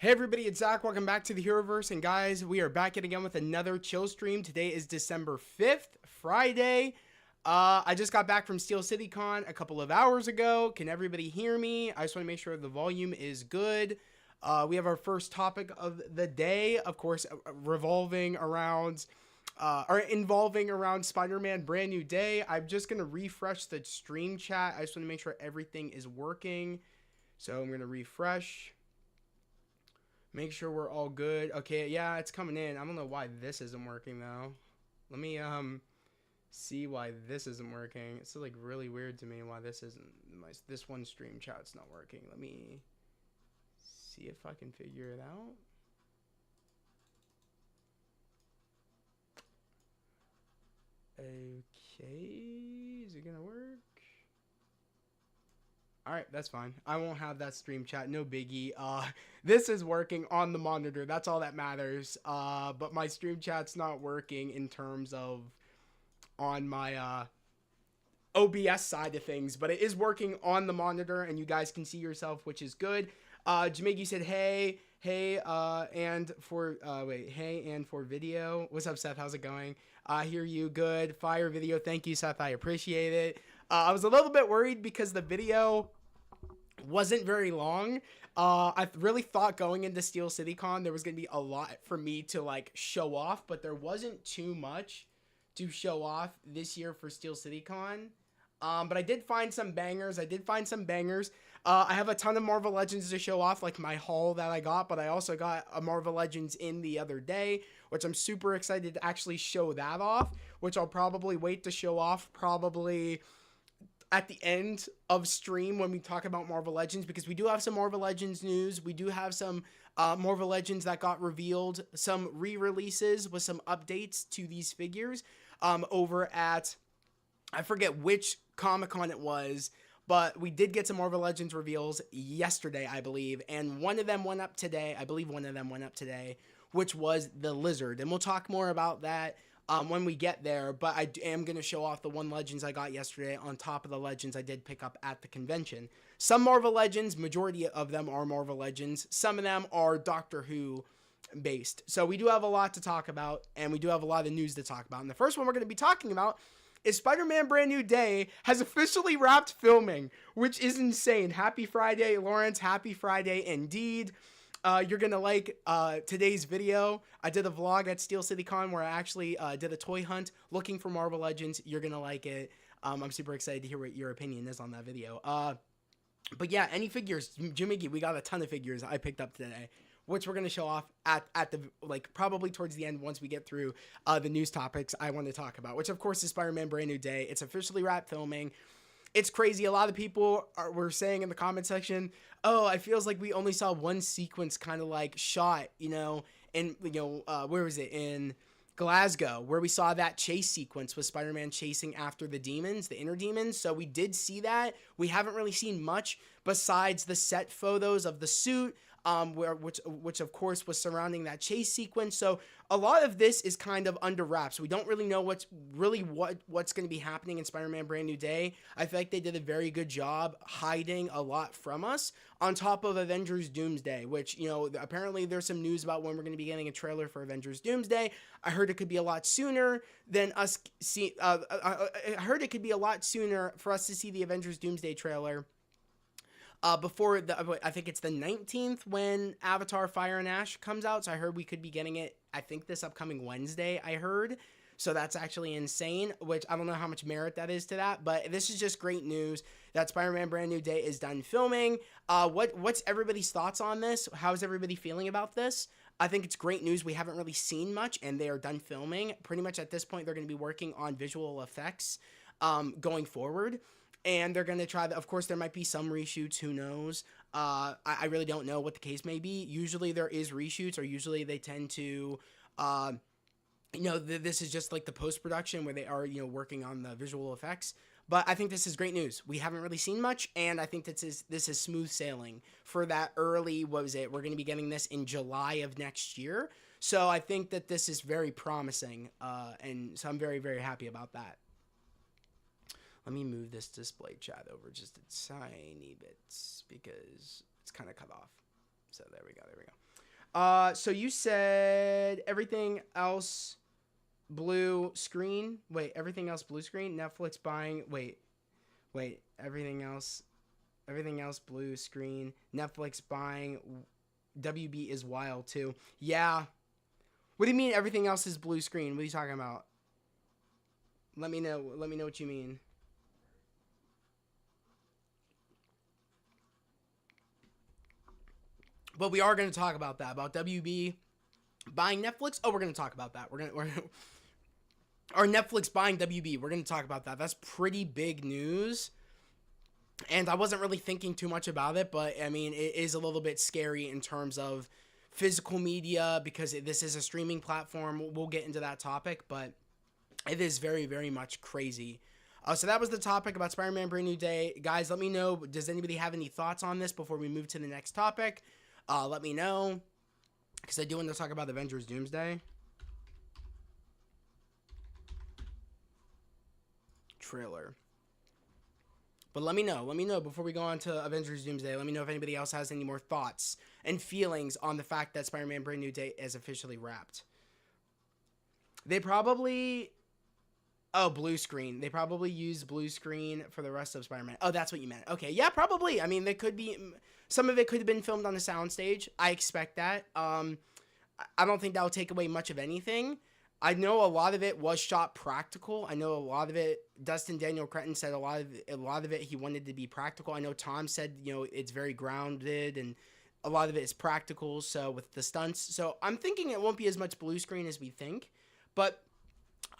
Hey everybody, it's Zach. Welcome back to the Heroverse. And guys, we are back yet again with another chill stream. Today is December 5th, Friday. I just got back from Steel City Con a couple of hours ago. Can everybody hear me? I just want to make sure the volume is good. We have our first topic of the day, of course, revolving around or involving around Spider-Man Brand New Day. I'm just going to refresh the stream chat. I just want to make sure everything is working. So I'm going to refresh. Make sure we're all good. Okay, yeah, it's coming in. I don't know why this isn't working though. Let me see why this isn't working. It's like really weird to me why this isn't this one stream chat's not working. Let me see if I can figure it out. Okay, is it gonna work? All right, that's fine. I won't have that stream chat. No biggie. This is working on the monitor. That's all that matters. But my stream chat's not working in terms of on my OBS side of things, but it is working on the monitor, and you guys can see yourself, which is good. Jamaica said, hey, and for hey, and for video. What's up, Seth? How's it going? I hear you. Good. Fire video. Thank you, Seth. I appreciate it. I was a little bit worried because the video wasn't very long. I really thought going into Steel City Con there was gonna be a lot for me to like show off, but there wasn't too much to show off this year for Steel City Con. But I did find some bangers. I have a ton of Marvel Legends to show off, like my haul that I got, but I also got a Marvel Legends in the other day, which I'm super excited to actually show that off, which I'll probably wait to show off probably at the end of stream when we talk about Marvel Legends, because we do have some Marvel Legends news. We do have some Marvel Legends that got revealed, some re-releases with some updates to these figures over at, I forget which Comic-Con it was, but we did get some Marvel Legends reveals yesterday, I believe, and one of them went up today. I believe one of them went up today, which was the Lizard, and we'll talk more about that when we get there, but I am going to show off the one Legends I got yesterday on top of the Legends I did pick up at the convention. Some Marvel Legends, majority of them are Marvel Legends. Some of them are Doctor Who based. So we do have a lot to talk about, and we do have a lot of news to talk about. And the first one we're going to be talking about is Spider-Man Brand New Day has officially wrapped filming, which is insane. Happy Friday, Lawrence. Happy Friday indeed. You're gonna like today's video. I did a vlog at Steel City Con where I actually did a toy hunt looking for Marvel Legends. You're gonna like it. I'm super excited to hear what your opinion is on that video. But yeah, any figures, Jimmy, we got a ton of figures I picked up today, which we're gonna show off at the like probably towards the end once we get through the news topics I want to talk about, which of course is Spider-Man Brand New Day. It's officially wrapped filming. It's crazy. A lot of people were saying in the comment section, "Oh, it feels like we only saw one sequence, kind of like shot, and where was it in Glasgow, where we saw that chase sequence with Spider-Man chasing after the demons, the inner demons." So we did see that. We haven't really seen much besides the set photos of the suit, which of course was surrounding that chase sequence. So a lot of this is kind of under wraps. We don't really know what's going to be happening in Spider-Man Brand New Day. I feel like they did a very good job hiding a lot from us, on top of Avengers Doomsday, which, apparently there's some news about when we're going to be getting a trailer for Avengers Doomsday. I heard it could be a lot sooner than us see. I heard it could be a lot sooner for us to see the Avengers Doomsday trailer. Before I think it's the 19th when Avatar Fire and Ash comes out. So I heard we could be getting it, I think this upcoming Wednesday, I heard. So that's actually insane, which I don't know how much merit that is to that, but this is just great news that Spider-Man Brand New Day is done filming. What's everybody's thoughts on this? How's everybody feeling about this? I think it's great news. We haven't really seen much, and they are done filming. Pretty much at this point, they're going to be working on visual effects going forward. And they're going to try, of course, there might be some reshoots, who knows. I really don't know what the case may be. Usually there is reshoots, or usually they tend to, this is just like the post-production where they are, working on the visual effects. But I think this is great news. We haven't really seen much, and I think this is smooth sailing for that early, what was it? We're going to be getting this in July of next year. So I think that this is very promising, and so I'm very, very happy about that. Let me move this display chat over just a tiny bit because it's kind of cut off. So there we go. So you said everything else blue screen. Wait, everything else blue screen. Netflix buying. Wait. Everything else blue screen. Netflix buying. WB is wild too. Yeah. What do you mean everything else is blue screen? What are you talking about? Let me know what you mean. But we are going to talk about that, about WB buying Netflix. Oh, we're going to talk about that. We're or Netflix buying WB. We're going to talk about that. That's pretty big news. And I wasn't really thinking too much about it, but I mean, it is a little bit scary in terms of physical media because this is a streaming platform. We'll get into that topic, but it is very, very much crazy. So that was the topic about Spider-Man Brand New Day. Guys, let me know, does anybody have any thoughts on this before we move to the next topic? Let me know, because I do want to talk about Avengers Doomsday trailer. But let me know before we go on to Avengers Doomsday. Let me know if anybody else has any more thoughts and feelings on the fact that Spider-Man Brand New Day is officially wrapped. They probably... Oh, blue screen. They probably use blue screen for the rest of Spider-Man. Oh, that's what you meant. Okay, yeah, probably. I mean, they could be... Some of it could have been filmed on the soundstage. I expect that. I don't think that will take away much of anything. I know a lot of it was shot practical. I know a lot of it, Dustin Daniel Cretton said a lot of it he wanted to be practical. I know Tom said, it's very grounded and a lot of it is practical. So with the stunts, so I'm thinking it won't be as much blue screen as we think, but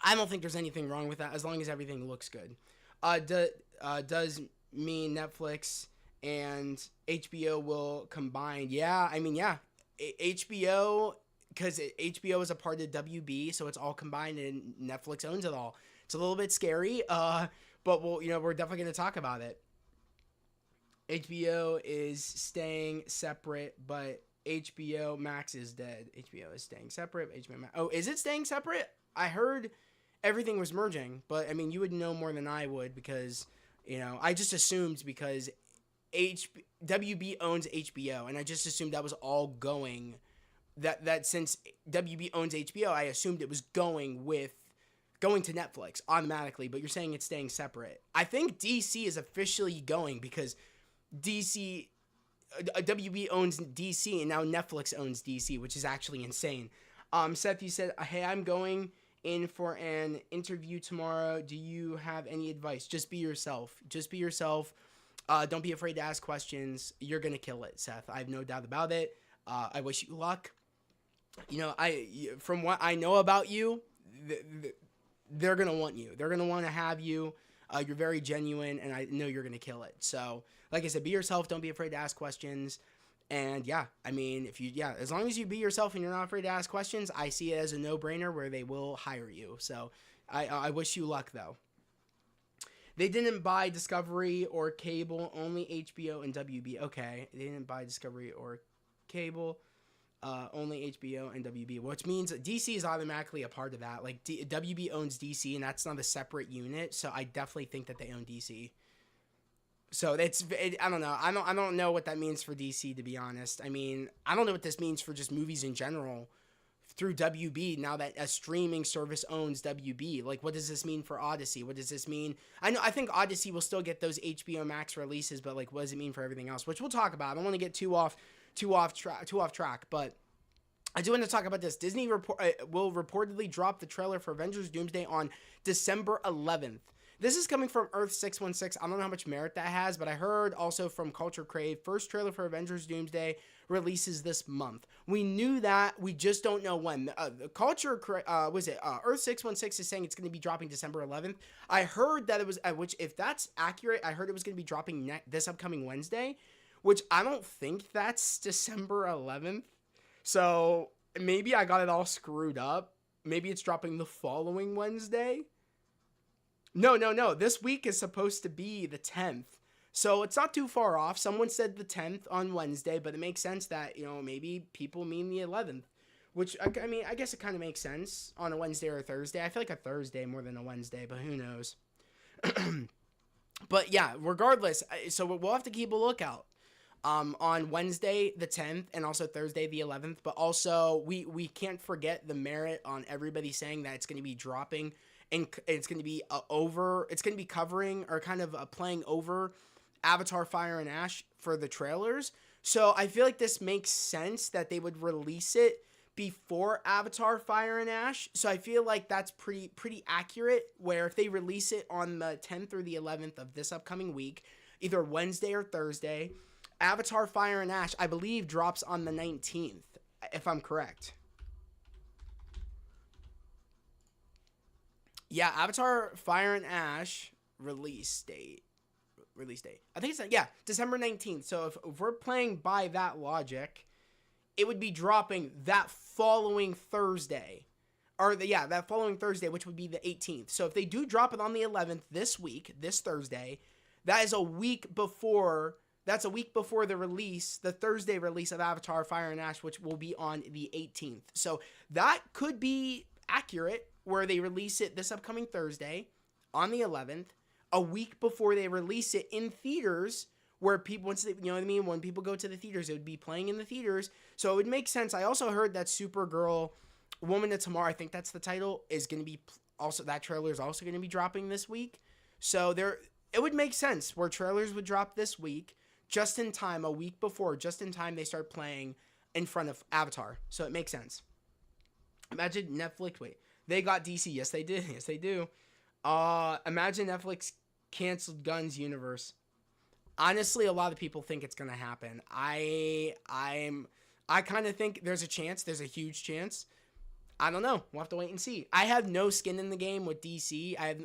I don't think there's anything wrong with that as long as everything looks good. Does mean Netflix and HBO will combine? Yeah, I mean, yeah, HBO. Because HBO is a part of WB, so it's all combined, and Netflix owns it all. It's a little bit scary, but we're definitely going to talk about it. HBO is staying separate, but HBO Max is dead. HBO is staying separate. HBO Max. Oh, is it staying separate? I heard everything was merging, but I mean, you would know more than I would because I just assumed because WB owns HBO, and I just assumed that was all going. That since WB owns HBO, I assumed it was going to Netflix automatically, but you're saying it's staying separate. I think DC is officially going because WB owns DC and now Netflix owns DC, which is actually insane. Seth, you said, hey, I'm going in for an interview tomorrow. Do you have any advice? Just be yourself. Don't be afraid to ask questions. You're going to kill it, Seth. I have no doubt about it. I wish you luck. From what I know about you, they're going to want you. They're going to want to have you. You're very genuine, and I know you're going to kill it. So, like I said, be yourself. Don't be afraid to ask questions. And, yeah, I mean, as long as you be yourself and you're not afraid to ask questions, I see it as a no-brainer where they will hire you. So, I wish you luck, though. They didn't buy Discovery or cable, only HBO and WB. Okay, they didn't buy Discovery or cable. Only HBO and WB, which means DC is automatically a part of that. Like WB owns DC, and that's not a separate unit. So I definitely think that they own DC. So I don't know. I don't know what that means for DC, to be honest. I mean, I don't know what this means for just movies in general through WB. Now that a streaming service owns WB, like what does this mean for Odyssey? What does this mean? I think Odyssey will still get those HBO Max releases, but like, what does it mean for everything else? Which we'll talk about. I don't want to get too off track, but I do want to talk about this. Disney will reportedly drop the trailer for Avengers Doomsday on December 11th. This is coming from Earth 616. I don't know how much merit that has, but I heard also from Culture Crave, first trailer for Avengers Doomsday releases this month. We knew that, we just don't know when. Earth 616 is saying it's going to be dropping December 11th. I heard that it was, which if that's accurate, I heard it was going to be dropping this upcoming Wednesday, which I don't think that's December 11th. So maybe I got it all screwed up. Maybe it's dropping the following Wednesday. No. This week is supposed to be the 10th. So it's not too far off. Someone said the 10th on Wednesday, but it makes sense that, maybe people mean the 11th. Which, I mean, I guess it kind of makes sense on a Wednesday or a Thursday. I feel like a Thursday more than a Wednesday, but who knows. But yeah, regardless, so we'll have to keep a lookout. on Wednesday the 10th and also Thursday the 11th. But also we can't forget the merit on everybody saying that it's going to be dropping and it's going to be it's going to be covering or kind of playing over Avatar Fire and Ash for the trailers. So I feel like this makes sense that they would release it before Avatar Fire and Ash. So I feel like that's pretty accurate, where if they release it on the 10th or the 11th of this upcoming week, either Wednesday or Thursday, Avatar Fire and Ash, I believe, drops on the 19th, if I'm correct. Yeah, Avatar Fire and Ash release date. I think it's, yeah, December 19th. So if we're playing by that logic, it would be dropping that following Thursday. That following Thursday, which would be the 18th. So if they do drop it on the 11th this week, this Thursday, that is a week before. That's a week before the release, the Thursday release of Avatar Fire and Ash, which will be on the 18th. So that could be accurate, where they release it this upcoming Thursday on the 11th, a week before they release it in theaters, where people, once they, you know what I mean, when people go to the theaters, it would be playing in the theaters. So it would make sense. I also heard that Supergirl, Woman of Tomorrow, I think that's the title, is going to be also, that trailer is also going to be dropping this week. So it would make sense where trailers would drop this week, just in time, a week before, just in time they start playing in front of Avatar. So it makes sense. Imagine Netflix, they got DC. Yes, they did. Yes, they do. Imagine Netflix canceled Gunn's universe. Honestly, a lot of people think it's going to happen. I kind of think there's a chance. There's a huge chance. I don't know. We'll have to wait and see. I have no skin in the game with DC. I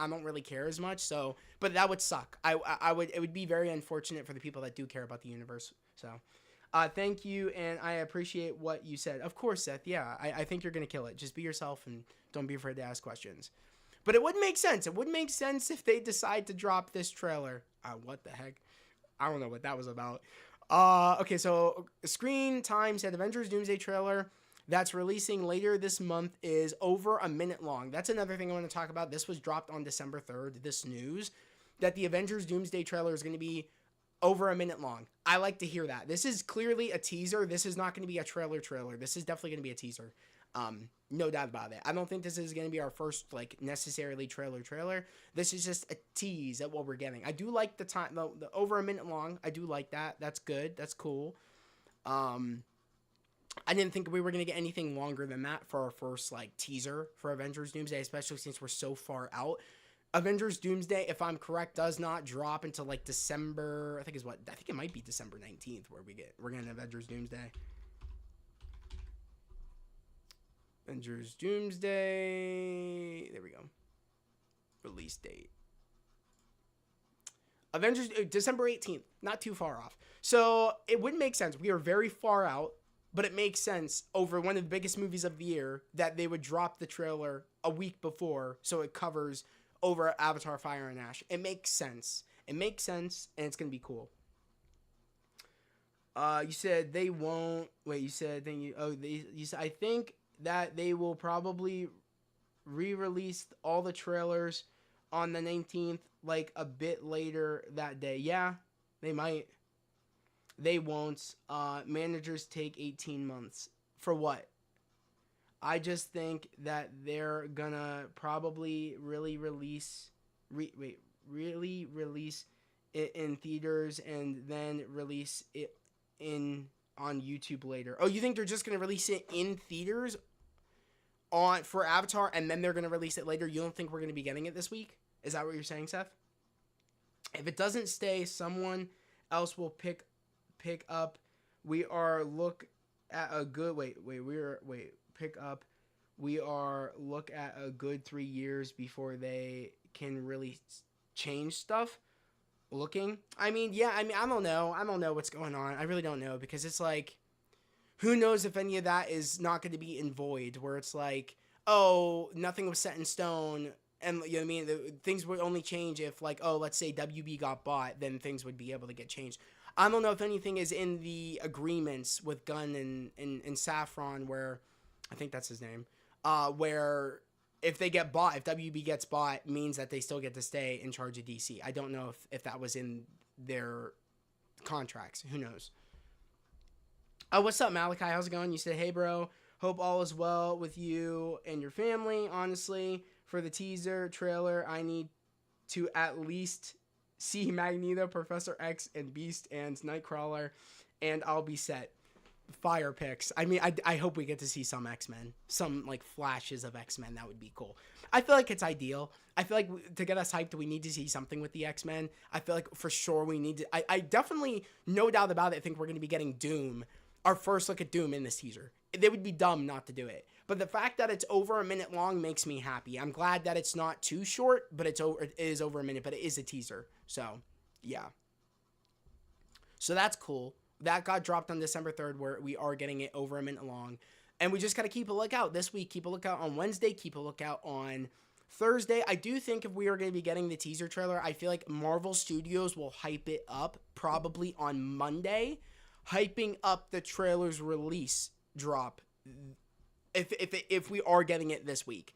don't really care as much. So, but that would suck. It would be very unfortunate for the people that do care about the universe. So, thank you, and I appreciate what you said. Of course, Seth. Yeah, I think you're gonna kill it. Just be yourself and don't be afraid to ask questions. But it would make sense. It would make sense if they decide to drop this trailer. What the heck? I don't know what that was about. Okay, so Screen Time said Avengers Doomsday trailer that's releasing later this month is over a minute long. That's another thing I want to talk about. This was dropped on December 3rd, this news, that the Avengers Doomsday trailer is going to be over a minute long. I like to hear that. This is clearly a teaser. This is not going to be a trailer. This is definitely going to be a teaser. No doubt about it. I don't think this is going to be our first, necessarily trailer. This is just a tease at what we're getting. I do like the time, the over a minute long. I do like that. That's good. That's cool. I didn't think we were going to get anything longer than that for our first, teaser for Avengers Doomsday, especially since we're so far out. Avengers Doomsday, if I'm correct, does not drop until, December, I think it might be December 19th where we're getting Avengers Doomsday. Avengers Doomsday, there we go. Release date. Avengers, December 18th, not too far off. So, it would make sense. We are very far out. But it makes sense over one of the biggest movies of the year that they would drop the trailer a week before so it covers over Avatar Fire and Ash. It makes sense. And it's going to be cool. You said they won't... Wait, you said... You said, I think that they will probably re-release all the trailers on the 19th, a bit later that day. Yeah, they might. They won't. Managers take 18 months. For what? I just think that they're gonna probably really release it in theaters and then release it on YouTube later. Oh, you think they're just gonna release it in theaters for Avatar and then they're gonna release it later? You don't think we're gonna be getting it this week? Is that what you're saying, Seth? If it doesn't stay, someone else will pick up. We are look at a good look at a good 3 years before they can really change stuff. I don't know what's going on. I really don't know, because it's who knows if any of that is not going to be in void, where it's nothing was set in stone, and you know what I mean, things would only change if let's say WB got bought, then things would be able to get changed. I don't know if anything is in the agreements with Gunn and Saffron, where I think that's his name, where if they get bought, if WB gets bought, means that they still get to stay in charge of DC. I don't know if that was in their contracts. Who knows? What's up, Malachi? How's it going? You said, hey, bro. Hope all is well with you and your family. Honestly, for the teaser trailer, I need to at least see Magneto, Professor X, and Beast and Nightcrawler, and I'll be set. Fire picks. I mean, I hope we get to see some X-Men, some like flashes of X-Men. That would be cool. I feel like it's ideal. I feel like to get us hyped, we need to see something with the X-Men. I feel like for sure we need to. I definitely, no doubt about it, I think we're going to be getting Doom, our first look at Doom in this teaser. They would be dumb not to do it. But the fact that it's over a minute long makes me happy. I'm glad that it's not too short, but it is over a minute, but it is a teaser. So, yeah. So that's cool. That got dropped on December 3rd, where we are getting it over a minute long. And we just got to keep a lookout this week. Keep a lookout on Wednesday. Keep a lookout on Thursday. I do think if we are going to be getting the teaser trailer, I feel like Marvel Studios will hype it up probably on Monday, hyping up the trailer's release drop if we are getting it this week.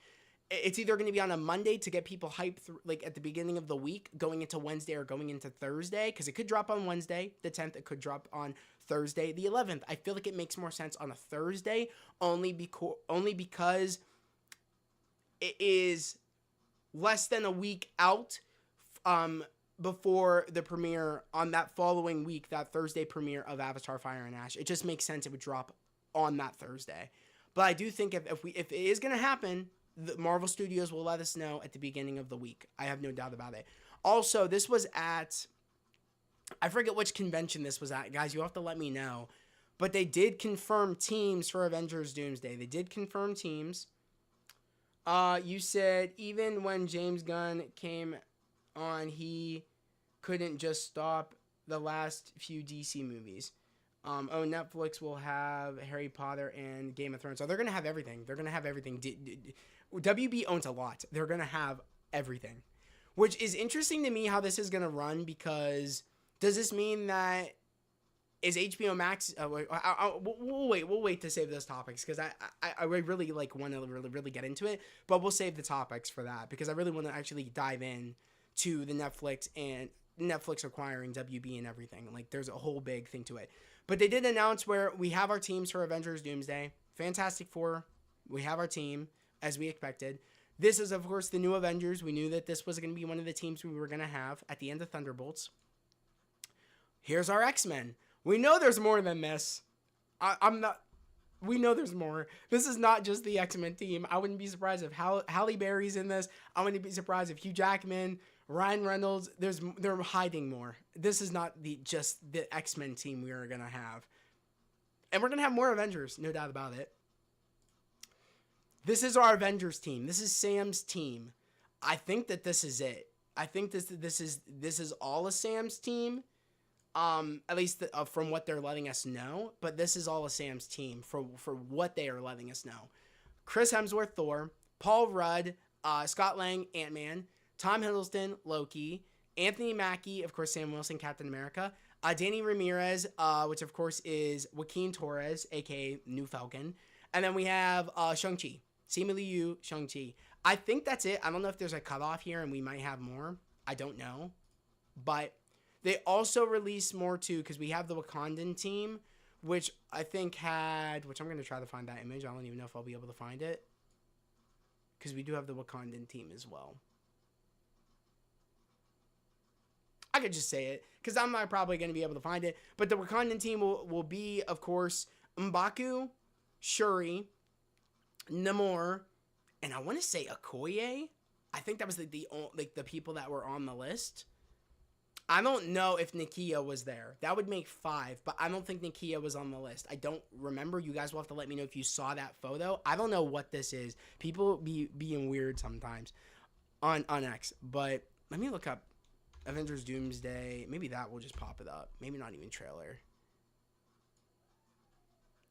It's either going to be on a Monday to get people hyped like at the beginning of the week, going into Wednesday or going into Thursday, because it could drop on Wednesday, the 10th. It could drop on Thursday, the 11th. I feel like it makes more sense on a Thursday, only because it is less than a week out before the premiere on that following week, that Thursday premiere of Avatar Fire and Ash. It just makes sense it would drop on that Thursday. But I do think if it is going to happen, the Marvel Studios will let us know at the beginning of the week. I have no doubt about it. Also, this was at, I forget which convention this was at. Guys, you have to let me know. But they did confirm teams for Avengers Doomsday. They did confirm teams. You said even when James Gunn came on, he couldn't just stop the last few DC movies. Netflix will have Harry Potter and Game of Thrones. So they're going to have everything. They're going to have everything. WB owns a lot. They're going to have everything. Which is interesting to me how this is going to run, because does this mean that is HBO Max... we'll wait to save those topics, because I really like want to really get into it. But we'll save the topics for that, because I really want to actually dive in to the Netflix and Netflix acquiring WB and everything. Like, there's a whole big thing to it. But they did announce where we have our teams for Avengers Doomsday. Fantastic Four, we have our team, as we expected. This is, of course, the new Avengers. We knew that this was going to be one of the teams we were going to have at the end of Thunderbolts. Here's our X-Men. We know there's more than this. We know there's more. This is not just the X-Men team. I wouldn't be surprised if Halle Berry's in this. I wouldn't be surprised if Hugh Jackman, Ryan Reynolds, they're hiding more. This is not just the X-Men team we are going to have. And we're going to have more Avengers, no doubt about it. This is our Avengers team. This is Sam's team. I think that this is it. I think this is all of Sam's team. At least from what they're letting us know. But this is all of Sam's team for what they are letting us know. Chris Hemsworth, Thor. Paul Rudd, Scott Lang, Ant-Man. Tom Hiddleston, Loki. Anthony Mackie, of course, Sam Wilson, Captain America. Danny Ramirez, which of course is Joaquin Torres, aka New Falcon. And then we have Shang-Chi. Simu Liu, Shang-Chi. I think that's it. I don't know if there's a cutoff here and we might have more. I don't know. But they also released more too, because we have the Wakandan team, which I think had, which I'm going to try to find that image. I don't even know if I'll be able to find it, because we do have the Wakandan team as well. I could just say it, because I'm not probably going to be able to find it. But the Wakandan team will be, of course, M'Baku, Shuri, Namor, and I want to say Okoye. I think that was the people that were on the list. I don't know if Nakia was there. That would make 5, but I don't think Nakia was on the list. I don't remember. You guys will have to let me know if you saw that photo. I don't know what this is. People being weird sometimes on X. But let me look up Avengers Doomsday. Maybe that will just pop it up. Maybe not even trailer.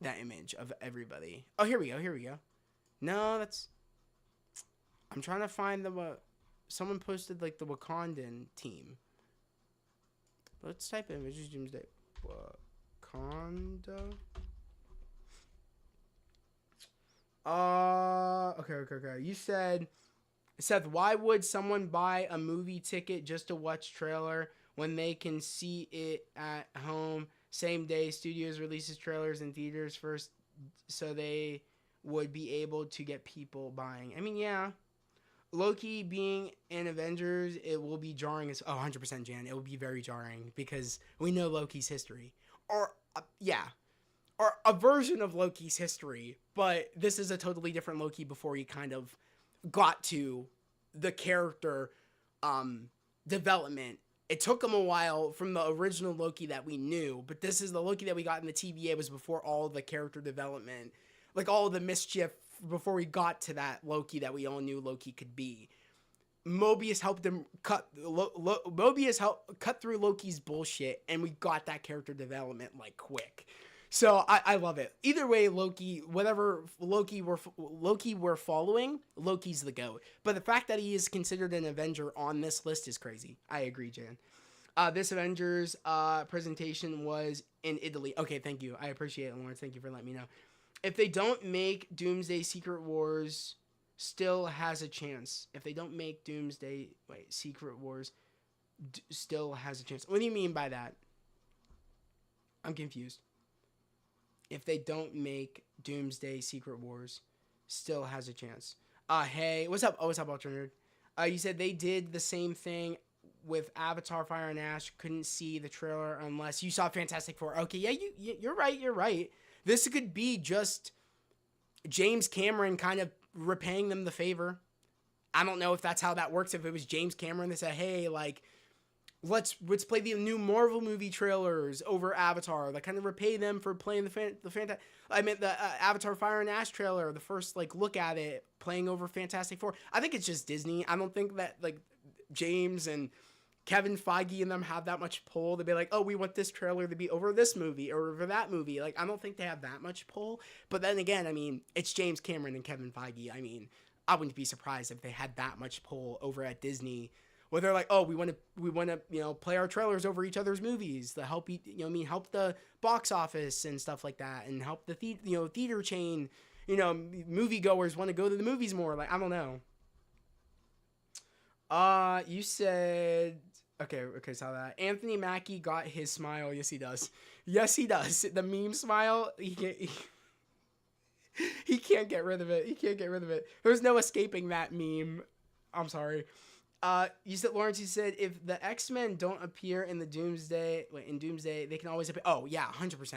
That image of everybody. Oh, here we go. No, that's... I'm trying to find the... someone posted, like, the Wakandan team. Let's type in Avengers Doomsday. Wakanda. Okay. You said, Seth, why would someone buy a movie ticket just to watch trailer when they can see it at home same day. Studios releases trailers in theaters first, so they would be able to get people buying. I mean, yeah. Loki being in Avengers, it will be jarring as 100% Jan. It will be very jarring because we know Loki's history, or yeah, or a version of Loki's history. But this is a totally different Loki before he kind of got to the character development. It took him a while from the original Loki that we knew, but this is the Loki that we got in the TVA. Was before all the character development, like all the mischief, before we got to that Loki that we all knew Loki could be. Mobius helped him Mobius helped cut through Loki's bullshit, and we got that character development like quick. So I love it. Either way, Loki, whatever Loki we're following, Loki's the GOAT. But the fact that he is considered an Avenger on this list is crazy. I agree, Jan. This Avengers presentation was in Italy. Okay, thank you. I appreciate it, Lawrence. Thank you for letting me know. If they don't make Doomsday Secret Wars, still has a chance. If they don't make Secret Wars still has a chance. What do you mean by that? I'm confused. If they don't make Doomsday Secret Wars, still has a chance. Hey, what's up? Oh, what's up, Ultra Nerd? You said they did the same thing with Avatar: Fire and Ash. Couldn't see the trailer unless you saw Fantastic Four. Okay, yeah, you're right. You're right. This could be just James Cameron kind of repaying them the favor. I don't know if that's how that works. If it was James Cameron that said, "Hey, like, let's play the new Marvel movie trailers over Avatar," that kind of repay them for playing the Avatar: Fire and Ash trailer, the first like look at it, playing over Fantastic Four. I think it's just Disney. I don't think that like James and Kevin Feige and them have that much pull to be like, oh, we want this trailer to be over this movie or over that movie. Like, I don't think they have that much pull. But then again, I mean, it's James Cameron and Kevin Feige. I mean, I wouldn't be surprised if they had that much pull over at Disney, where they're like, oh, we want to, play our trailers over each other's movies to help help the box office and stuff like that, and help the theater chain, moviegoers want to go to the movies more. Like, I don't know. You said, okay, saw that. Anthony Mackie got his smile. Yes, he does. Yes, he does. The meme smile, he can't get rid of it. He can't get rid of it. There's no escaping that meme. I'm sorry. You said, Lawrence, you said, if the X-Men don't appear in the Doomsday, they can always appear. Oh, yeah, 100%.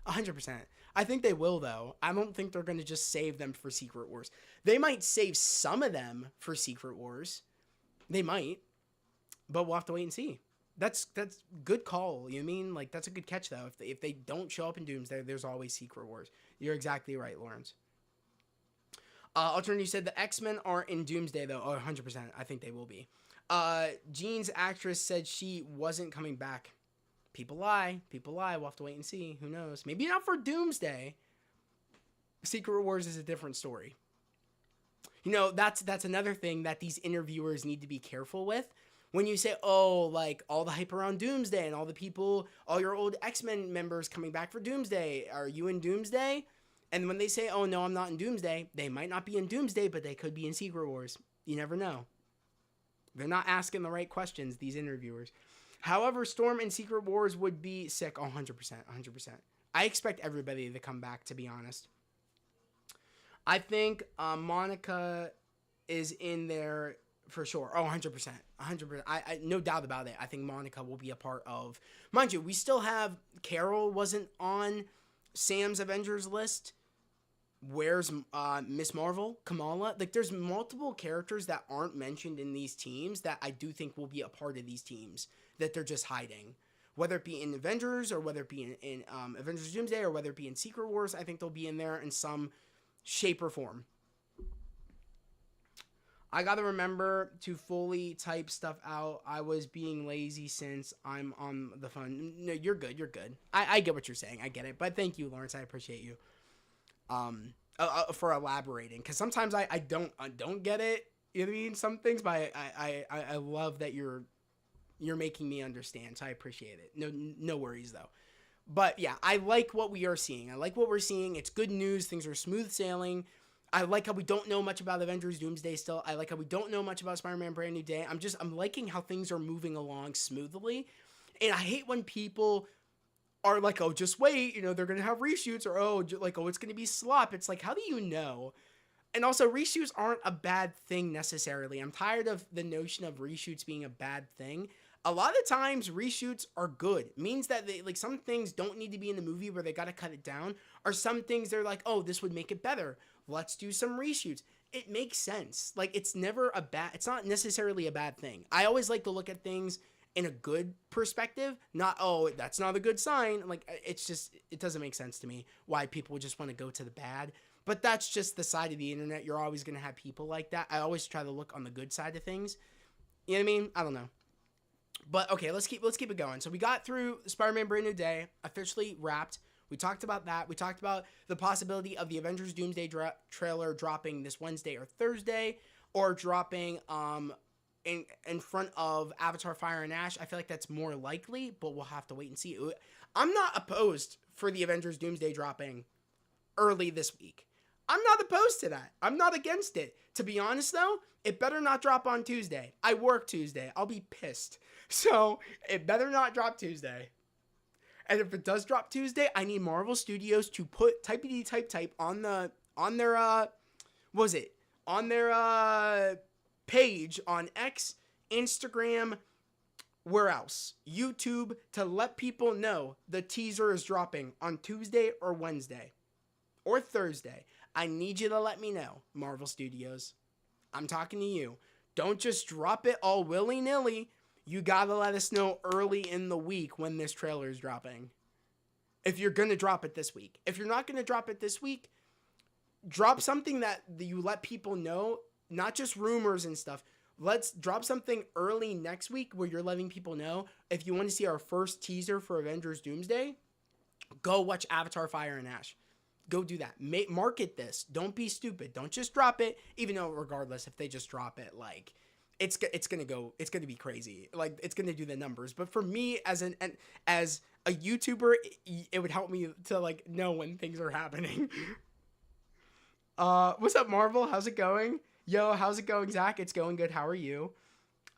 100%. I think they will, though. I don't think they're going to just save them for Secret Wars. They might save some of them for Secret Wars. They might, but we'll have to wait and see. That's good call. You know what I mean? Like, that's a good catch, though. If they don't show up in Doomsday, there's always Secret Wars. You're exactly right, Lawrence. Alternate, you said the X-Men are in Doomsday, though. Oh, 100%. I think they will be. Jean's actress said she wasn't coming back. People lie. We'll have to wait and see. Who knows? Maybe not for Doomsday. Secret Wars is a different story. That's another thing that these interviewers need to be careful with. When you say, oh, like, all the hype around Doomsday and all your old X-Men members coming back for Doomsday, are you in Doomsday? And when they say, oh, no, I'm not in Doomsday, they might not be in Doomsday, but they could be in Secret Wars. You never know. They're not asking the right questions, these interviewers. However, Storm in Secret Wars would be sick. 100%. I expect everybody to come back, to be honest. I think Monica is in there for sure. Oh, 100%. 100%. I no doubt about it. I think Monica will be a part of... Mind you, we still have... Carol wasn't on Sam's Avengers list. Where's Miss Marvel? Kamala? Like, there's multiple characters that aren't mentioned in these teams that I do think will be a part of these teams that they're just hiding. Whether it be in Avengers or whether it be in Avengers Doomsday or whether it be in Secret Wars, I think they'll be in there in some shape or form. I gotta remember to fully type stuff out. I was being lazy since I'm on the phone. No, you're good. I get what you're saying. I get it. But thank you, Lawrence. I appreciate you for elaborating. Because sometimes I don't get it. You know what I mean? Some things, but I love that you're making me understand. So I appreciate it. No worries, though. But yeah, I like what we are seeing. I like what we're seeing. It's good news. Things are smooth sailing. I like how we don't know much about Avengers Doomsday still. I like how we don't know much about Spider-Man Brand New Day. I'm liking how things are moving along smoothly. And I hate when people are like, oh, just wait, they're going to have reshoots, or, oh, like, oh, it's going to be slop. It's like, how do you know? And also, reshoots aren't a bad thing necessarily. I'm tired of the notion of reshoots being a bad thing. A lot of times, reshoots are good. It means that like some things don't need to be in the movie where they got to cut it down, or some things they're like, oh, this would make it better. Let's do some reshoots. It makes sense. Like, it's not necessarily a bad thing. I always like to look at things in a good perspective, not, oh, that's not a good sign. Like, it doesn't make sense to me why people just want to go to the bad. But that's just the side of the internet. You're always going to have people like that. I always try to look on the good side of things. You know what I mean? I don't know. But okay, let's keep it going. So we got through Spider-Man Brand New Day, officially wrapped. We talked about that. We talked about the possibility of the Avengers Doomsday trailer dropping this Wednesday or Thursday, or dropping in front of Avatar Fire and Ash. I feel like that's more likely, but we'll have to wait and see. I'm not opposed for the Avengers Doomsday dropping early this week. I'm not opposed to that. I'm not against it. To be honest, though, it better not drop on Tuesday. I work Tuesday. I'll be pissed. So it better not drop Tuesday. And if it does drop Tuesday, I need Marvel Studios to put type on their page on X, Instagram, where else? YouTube, to let people know the teaser is dropping on Tuesday or Wednesday or Thursday. I need you to let me know, Marvel Studios. I'm talking to you. Don't just drop it all willy-nilly. You gotta let us know early in the week when this trailer is dropping. If you're gonna drop it this week. If you're not gonna drop it this week, drop something that you let people know, not just rumors and stuff. Let's drop something early next week where you're letting people know. If you want to see our first teaser for Avengers Doomsday, go watch Avatar Fire and Ash. Go do that. Market this. Don't be stupid. Don't just drop it. Even though, regardless, if they just drop it, like, it's gonna be crazy. Like, it's gonna do the numbers. But for me, as a YouTuber, it would help me to, like, know when things are happening. What's up, Marvel? How's it going? Yo, how's it going, Zach? It's going good. How are you?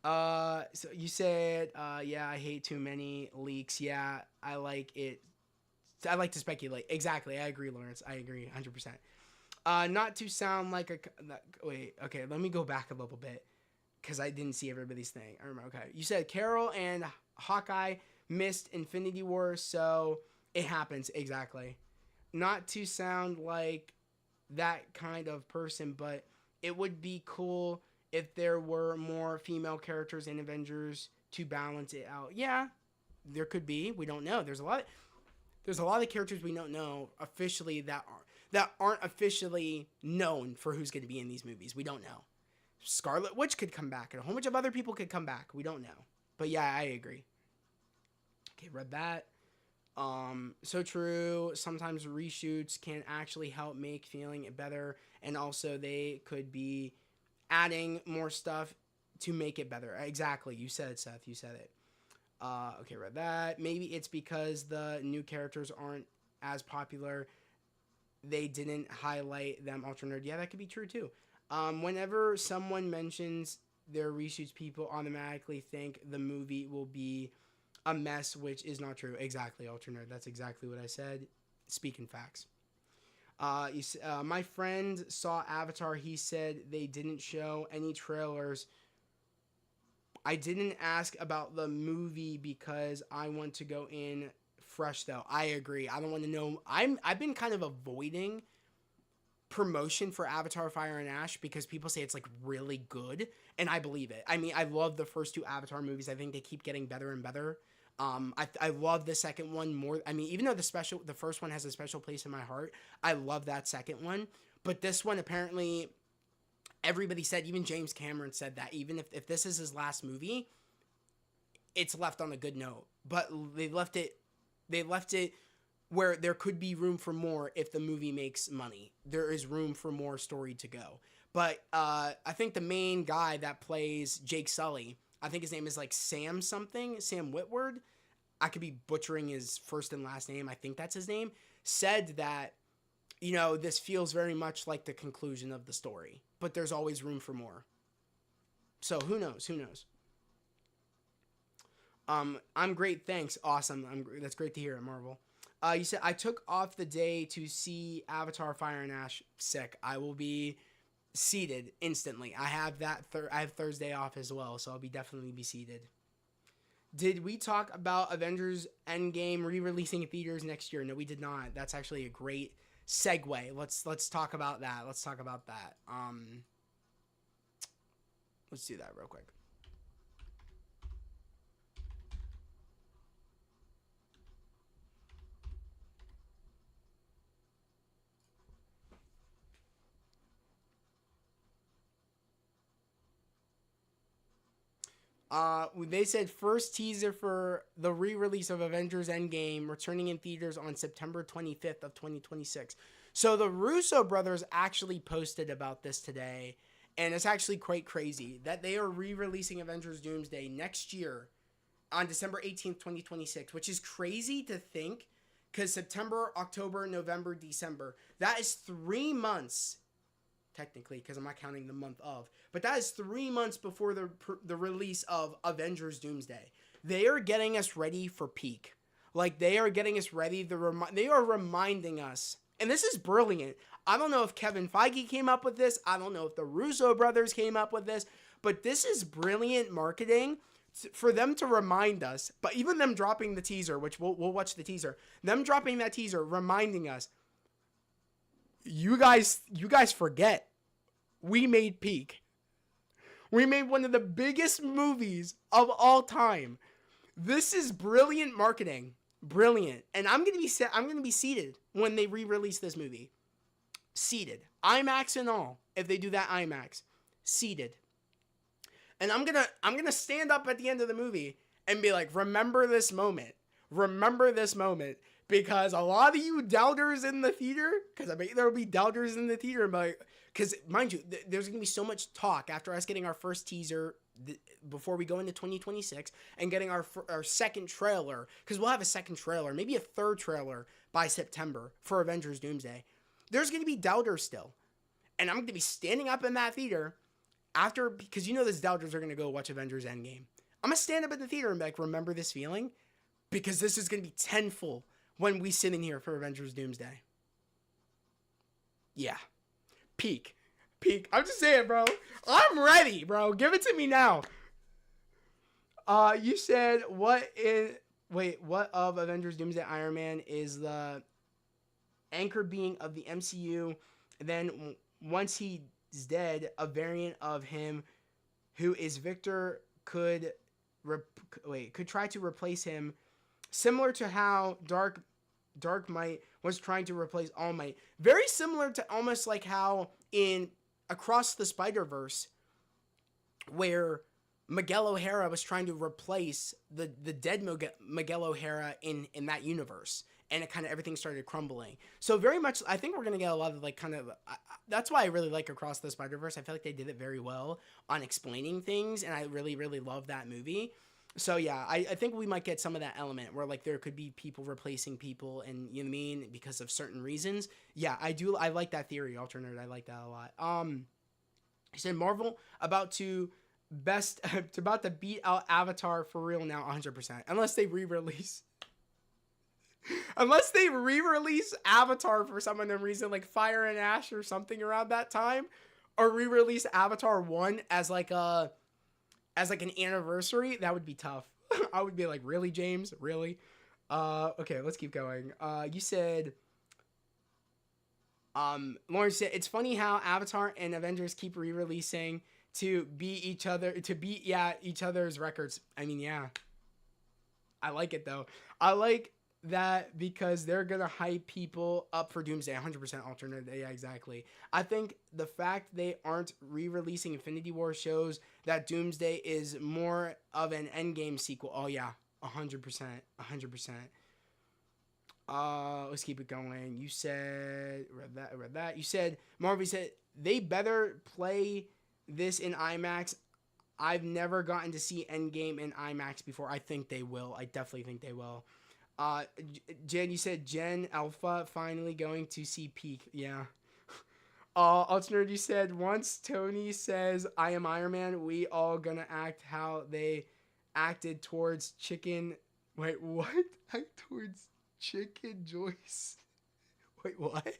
So you said, yeah, I hate too many leaks. Yeah, I like it. I like to speculate. Exactly. I agree, Lawrence. I agree 100%. Not to sound like wait, okay, let me go back a little bit because I didn't see everybody's thing. I remember. Okay. You said Carol and Hawkeye missed Infinity War, so it happens. Exactly. Not to sound like that kind of person, but it would be cool if there were more female characters in Avengers to balance it out. Yeah, there could be. We don't know. There's a lot of characters we don't know officially that aren't officially known for who's going to be in these movies. We don't know. Scarlet Witch could come back, and a whole bunch of other people could come back. We don't know. But yeah, I agree. Okay, read that. So true. Sometimes reshoots can actually help make feeling better, and also they could be adding more stuff to make it better. Exactly. You said it, Seth. You said it. Okay, read that. Maybe it's because the new characters aren't as popular. They didn't highlight them. Ultra Nerd. Yeah, that could be true too. Whenever someone mentions their reshoots, people automatically think the movie will be a mess, which is not true. Exactly, Ultra Nerd. That's exactly what I said. Speaking facts. My friend saw Avatar. He said they didn't show any trailers. I didn't ask about the movie because I want to go in fresh, though. I agree. I don't want to know. I've been kind of avoiding promotion for Avatar Fire and Ash because people say it's like really good, and I believe it. I mean, I love the first two Avatar movies. I think they keep getting better and better. I love the second one more. I mean, even though the first one has a special place in my heart, I love that second one. But this one, apparently, everybody said, even James Cameron said that even if this is his last movie, it's left on a good note. But they left it where there could be room for more if the movie makes money. There is room for more story to go. But I think the main guy that plays Jake Sully, I think his name is like Sam Witwer. I could be butchering his first and last name. I think that's his name. Said that, this feels very much like the conclusion of the story, but there's always room for more. So who knows? I'm great, thanks. Awesome. That's great to hear, Marvel. You said I took off the day to see Avatar: Fire and Ash. Sick. I will be seated instantly. I have I have Thursday off as well, so I'll be definitely be seated. Did we talk about Avengers Endgame re-releasing in theaters next year? No, we did not. That's actually a great segue. Let's talk about that. Let's talk about that. Let's do that real quick. They said first teaser for the re-release of Avengers Endgame returning in theaters on September 25th of 2026. So the Russo brothers actually posted about this today, and it's actually quite crazy that they are re-releasing Avengers Doomsday next year on December 18th, 2026, which is crazy to think because September, October, November, December, that is 3 months technically, because I'm not counting the month of. But that is 3 months before the release of Avengers Doomsday. They are getting us ready for peak. Like, they are getting us ready. They are reminding us. And this is brilliant. I don't know if Kevin Feige came up with this. I don't know if the Russo brothers came up with this. But this is brilliant marketing for them to remind us. But even them dropping the teaser, which we'll watch the teaser. Them dropping that teaser, reminding us, you guys forget we made Peak. We made one of the biggest movies of all time. This is brilliant marketing. Brilliant. And I'm going to be seated when they re-release this movie. Seated. IMAX and all. If they do that IMAX. Seated. And I'm going to stand up at the end of the movie and be like, remember this moment. Remember this moment. Because a lot of you doubters in the theater, because I bet there will be doubters in the theater, because mind you, there's going to be so much talk after us getting our first teaser before we go into 2026 and getting our second trailer, because we'll have a second trailer, maybe a third trailer by September for Avengers Doomsday. There's going to be doubters still. And I'm going to be standing up in that theater after, because you know those doubters are going to go watch Avengers Endgame. I'm going to stand up in the theater and be like, remember this feeling? Because this is going to be tenfold when we sit in here for Avengers Doomsday. Yeah. Peak. I'm just saying, bro. I'm ready, bro. Give it to me now. You said what of Avengers Doomsday Iron Man is the anchor being of the MCU? Then once he's dead, a variant of him who is Victor could try to replace him, similar to how Dark Might was trying to replace All Might. Very similar to almost like how in Across the Spider-Verse, where Miguel O'Hara was trying to replace the dead Miguel O'Hara in that universe. And it kind of, everything started crumbling. So very much, I think we're going to get a lot of like kind of, that's why I really like Across the Spider-Verse. I feel like they did it very well on explaining things. And I really, really love that movie. So yeah, I think we might get some of that element where like there could be people replacing people, and you know what I mean, because of certain reasons. Yeah, I like that theory, alternate. I like that a lot. He said Marvel about to beat out Avatar for real now 100%. Unless they re-release Avatar for some unknown reason, like Fire and Ash or something around that time, or re-release Avatar 1 as like an anniversary, that would be tough. I would be like, really, James? Really? Okay, let's keep going. You said, Lauren said, it's funny how Avatar and Avengers keep re-releasing to beat each other's records. I mean, yeah. I like it, though. I like that because they're gonna hype people up for Doomsday. 100% alternate. Yeah, exactly. I think the fact they aren't re-releasing Infinity War shows that Doomsday is more of an Endgame sequel. Oh yeah, 100%. Let's keep it going. You said read that. You said Marvel said they better play this in IMAX. I've never gotten to see Endgame in IMAX before. I think they will. I definitely think they will. Jen, you said Gen Alpha finally going to see Peak. Yeah. Alternate, you said once Tony says I am Iron Man, we all gonna act how they acted towards chicken. Wait, what? Act towards chicken Joyce. Wait, what?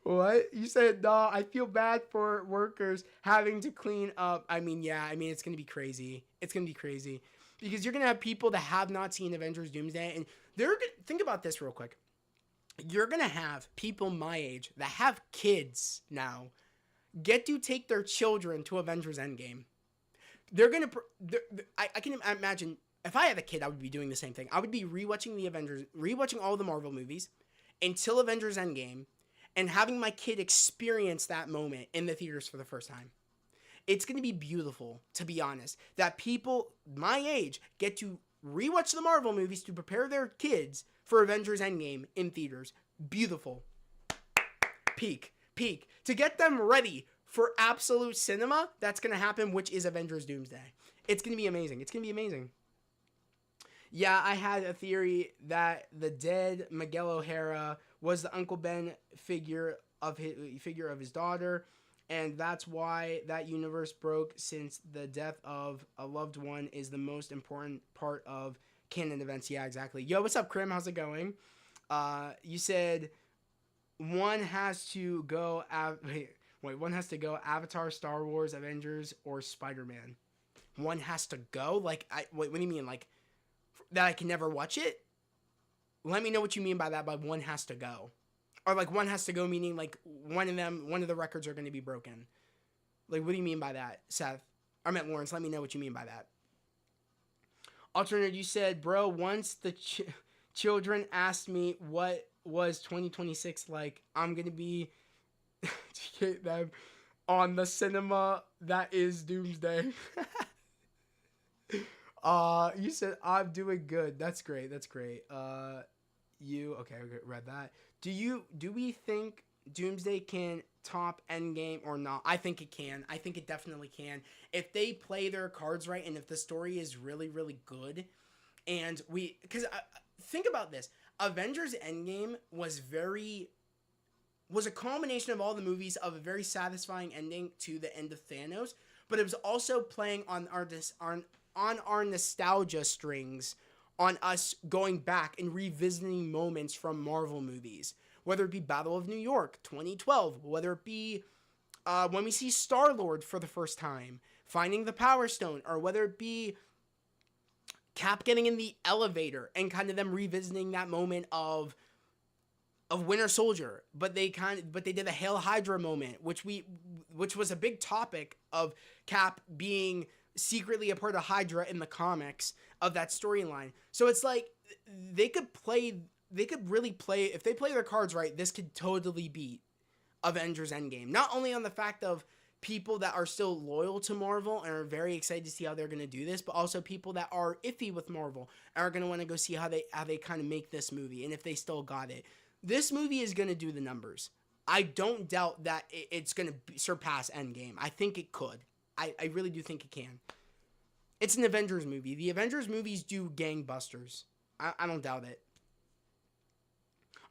What? You said, nah, I feel bad for workers having to clean up. I mean, yeah, I mean, it's going to be crazy. It's going to be crazy. Because you're going to have people that have not seen Avengers Doomsday. And they're going to think about this real quick. You're going to have people my age that have kids now get to take their children to Avengers Endgame. They're going to, I can imagine if I had a kid, I would be doing the same thing. I would be rewatching the Avengers, rewatching all the Marvel movies until Avengers Endgame and having my kid experience that moment in the theaters for the first time. It's going to be beautiful, to be honest, that people my age get to rewatch the Marvel movies to prepare their kids for Avengers Endgame in theaters. Beautiful. Peak. To get them ready for absolute cinema, that's going to happen, which is Avengers Doomsday. It's going to be amazing. It's going to be amazing. Yeah, I had a theory that the dead Miguel O'Hara was the Uncle Ben figure of his daughter, and that's why that universe broke, since the death of a loved one is the most important part of canon events. Yeah, exactly. Yo, what's up, Krim? How's it going? You said one has to go. One has to go Avatar, Star Wars, Avengers, or Spider-Man. One has to go. Like, what do you mean? Like, that I can never watch it? Let me know what you mean by that. By one has to go, or like one has to go meaning like one of the records are going to be broken. Like, what do you mean by that, Seth? I meant Lawrence. Let me know what you mean by that. Alternate, you said, bro, once the children asked me what was 2026 like, I'm going to be to get them on the cinema that is Doomsday. You said, I'm doing good. That's great. Okay, read that. Do we think Doomsday can top Endgame or not? I think it can. I think it definitely can. If they play their cards right, and if the story is really, really good, and because think about this, Avengers Endgame was a combination of all the movies of a very satisfying ending to the end of Thanos, but it was also playing on our nostalgia strings, on us going back and revisiting moments from Marvel movies, whether it be Battle of New York 2012, whether it be when we see Star-Lord for the first time finding the Power Stone, or whether it be Cap getting in the elevator and kind of them revisiting that moment of Winter Soldier, but they did the Hail Hydra moment, which was a big topic of Cap being secretly a part of Hydra in the comics of that storyline. So it's like they could really play, if they play their cards right, this could totally beat Avengers Endgame. Not only on the fact of people that are still loyal to Marvel and are very excited to see how they're going to do this, but also people that are iffy with Marvel and are going to want to go see how they kind of make this movie and if they still got it. This movie is going to do the numbers. I don't doubt that it's going to surpass Endgame. I think it could. I really do think it can. It's an Avengers movie. The Avengers movies do gangbusters. I don't doubt it.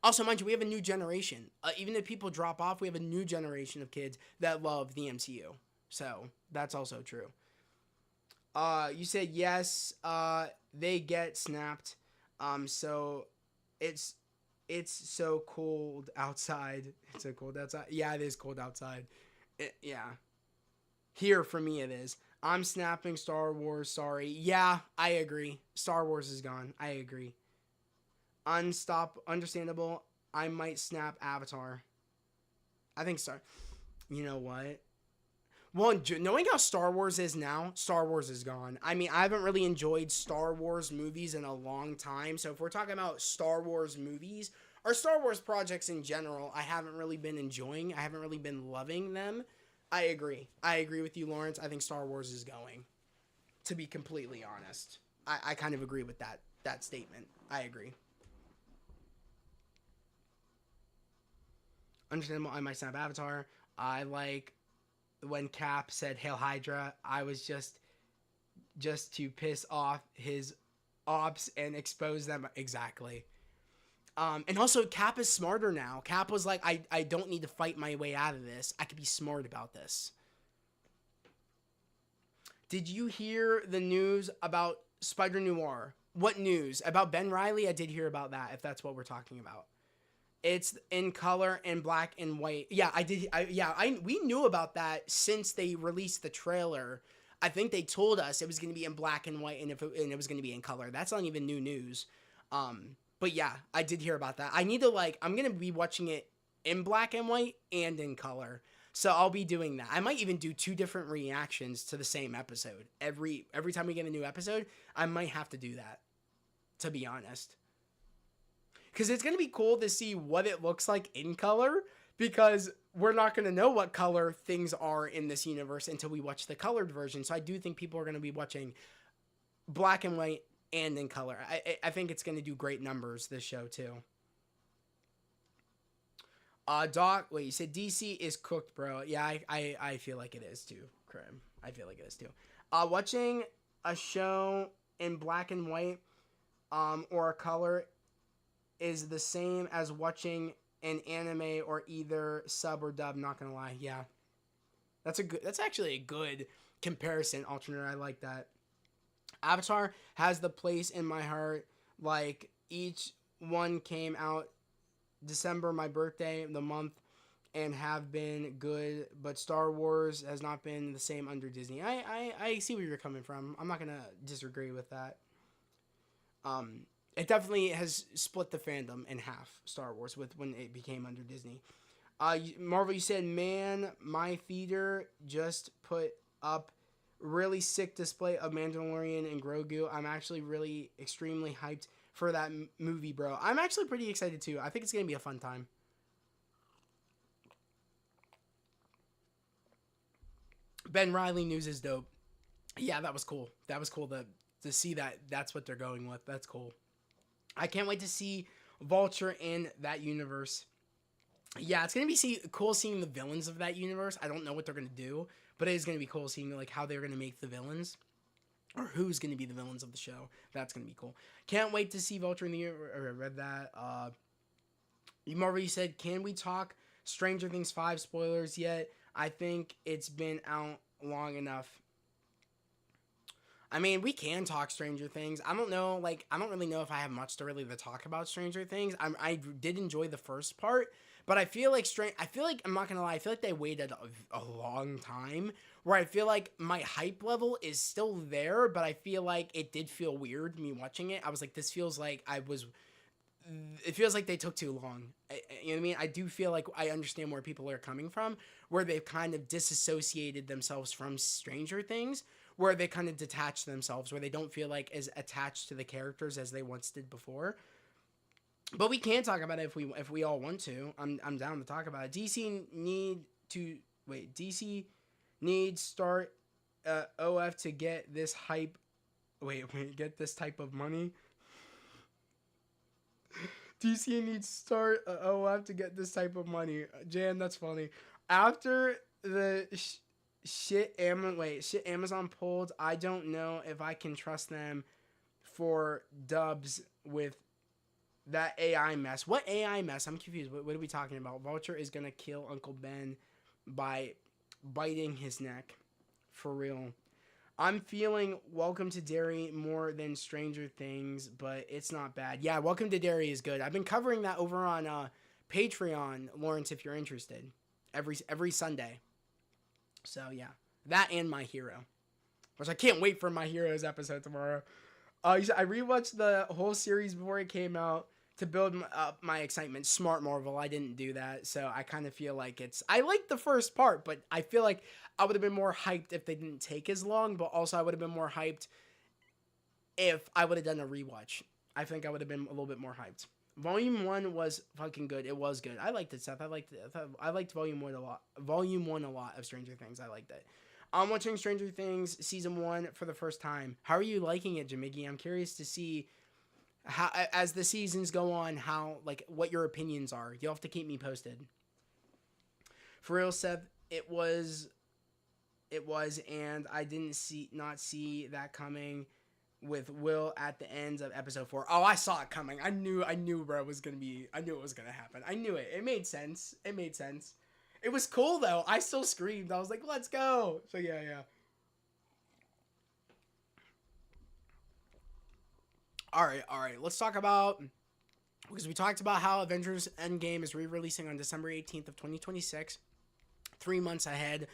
Also, mind you, we have a new generation. Even if people drop off, we have a new generation of kids that love the MCU. So, that's also true. You said yes, they get snapped. So, it's so cold outside. It's so cold outside. Yeah, it is cold outside. Yeah. Here, for me, it is. I'm snapping Star Wars, sorry. Yeah, I agree. Star Wars is gone. I agree. Understandable. I might snap Avatar. I think so. You know what? Well, knowing how Star Wars is now, Star Wars is gone. I mean, I haven't really enjoyed Star Wars movies in a long time. So if we're talking about Star Wars movies, or Star Wars projects in general, I haven't really been enjoying. I haven't really been loving them. I agree. I agree with you, Lawrence. I think Star Wars is going, to be completely honest. I kind of agree with that statement. I agree. Understandable. I might snap Avatar. I like when Cap said Hail Hydra. I was just to piss off his ops and expose them. Exactly. And also, Cap is smarter now. Cap was like, I don't need to fight my way out of this. I could be smart about this. Did you hear the news about Spider Noir? What news? About Ben Reilly? I did hear about that, if that's what we're talking about. It's in color and black and white. Yeah, I did. We knew about that since they released the trailer. I think they told us it was going to be in black and white, and it was going to be in color. That's not even new news. But yeah, I did hear about that. I need to I'm going to be watching it in black and white and in color. So I'll be doing that. I might even do 2 different reactions to the same episode. Every time we get a new episode, I might have to do that, to be honest. Because it's going to be cool to see what it looks like in color, because we're not going to know what color things are in this universe until we watch the colored version. So I do think people are going to be watching black and white and in color. I think it's going to do great numbers, this show, too. Doc, wait, you said DC is cooked, bro. Yeah, I feel like it is, too, Krim. I feel like it is, too. Watching a show in black and white or a color is the same as watching an anime or either sub or dub, not gonna lie. Yeah. That's actually a good comparison, alternate. I like that. Avatar has the place in my heart. Like, each one came out December, my birthday, the month, and have been good, but Star Wars has not been the same under Disney. I see where you're coming from. I'm not gonna disagree with that. It definitely has split the fandom in half, Star Wars, with when it became under Disney. Marvel, you said, man, my theater just put up really sick display of Mandalorian and Grogu. I'm actually really extremely hyped for that movie, bro. I'm actually pretty excited too. I think it's gonna be a fun time. Ben Reilly news is dope. Yeah, that was cool. That was cool to see that that's what they're going with. That's cool. I can't wait to see Vulture in that universe. Yeah, it's gonna be cool seeing the villains of that universe. I don't know what they're gonna do, but it is gonna be cool seeing like how they're gonna make the villains, or who's gonna be the villains of the show. That's gonna be cool. Can't wait to see Vulture in the universe. I read that. Marvel, you said, can we talk Stranger Things 5 spoilers yet? I think it's been out long enough. I mean, we can talk Stranger Things. I don't know, I don't really know if I have much to really to talk about Stranger Things. I did enjoy the first part, but I feel like I'm not gonna lie, I feel like they waited a long time. Where I feel like my hype level is still there, but I feel like it did feel weird me watching it. I was like, this feels like it feels like they took too long. You know what I mean? I do feel like I understand where people are coming from, where they've kind of disassociated themselves from Stranger Things, where they kind of detach themselves, where they don't feel like as attached to the characters as they once did before. But we can talk about it if we all want to. I'm down to talk about it. DC needs start OF to get this hype. Get this type of money. DC needs start OF to get this type of money. Jan, that's funny. After the shit Amazon pulled, I don't know if I can trust them for dubs with that AI mess. What AI mess? I'm confused. What are we talking about? Vulture is gonna kill Uncle Ben by biting his neck. For real. I'm feeling Welcome to Derry more than Stranger Things, but it's not bad. Yeah, Welcome to Derry is good. I've been covering that over on Patreon, Lawrence, if you're interested. Every Sunday. So yeah, that and My Hero, which I can't wait for My Hero's episode tomorrow. I rewatched the whole series before it came out to build up my excitement. Smart Marvel, I didn't do that, so I kind of feel like I like the first part, but I feel like I would have been more hyped if they didn't take as long, but also I would have been more hyped if I would have done a rewatch. I think I would have been a little bit more hyped. Volume 1 was fucking good. It was good. I liked it, Seth. I liked Volume 1 a lot. Volume 1 a lot of Stranger Things. I liked it. I'm watching Stranger Things Season 1 for the first time. How are you liking it, Jamiggy? I'm curious to see how, as the seasons go on, what your opinions are. You'll have to keep me posted. For real, Seth, it was, and I didn't not see that coming with Will at the end of episode 4. Oh, I saw it coming. I knew where it was gonna be. I knew it was gonna happen. I knew it. It made sense. It was cool though. I still screamed. I was like, let's go. So yeah. All right. Let's talk about, because we talked about how Avengers Endgame is re-releasing on December 18th of 2026, 3 months ahead,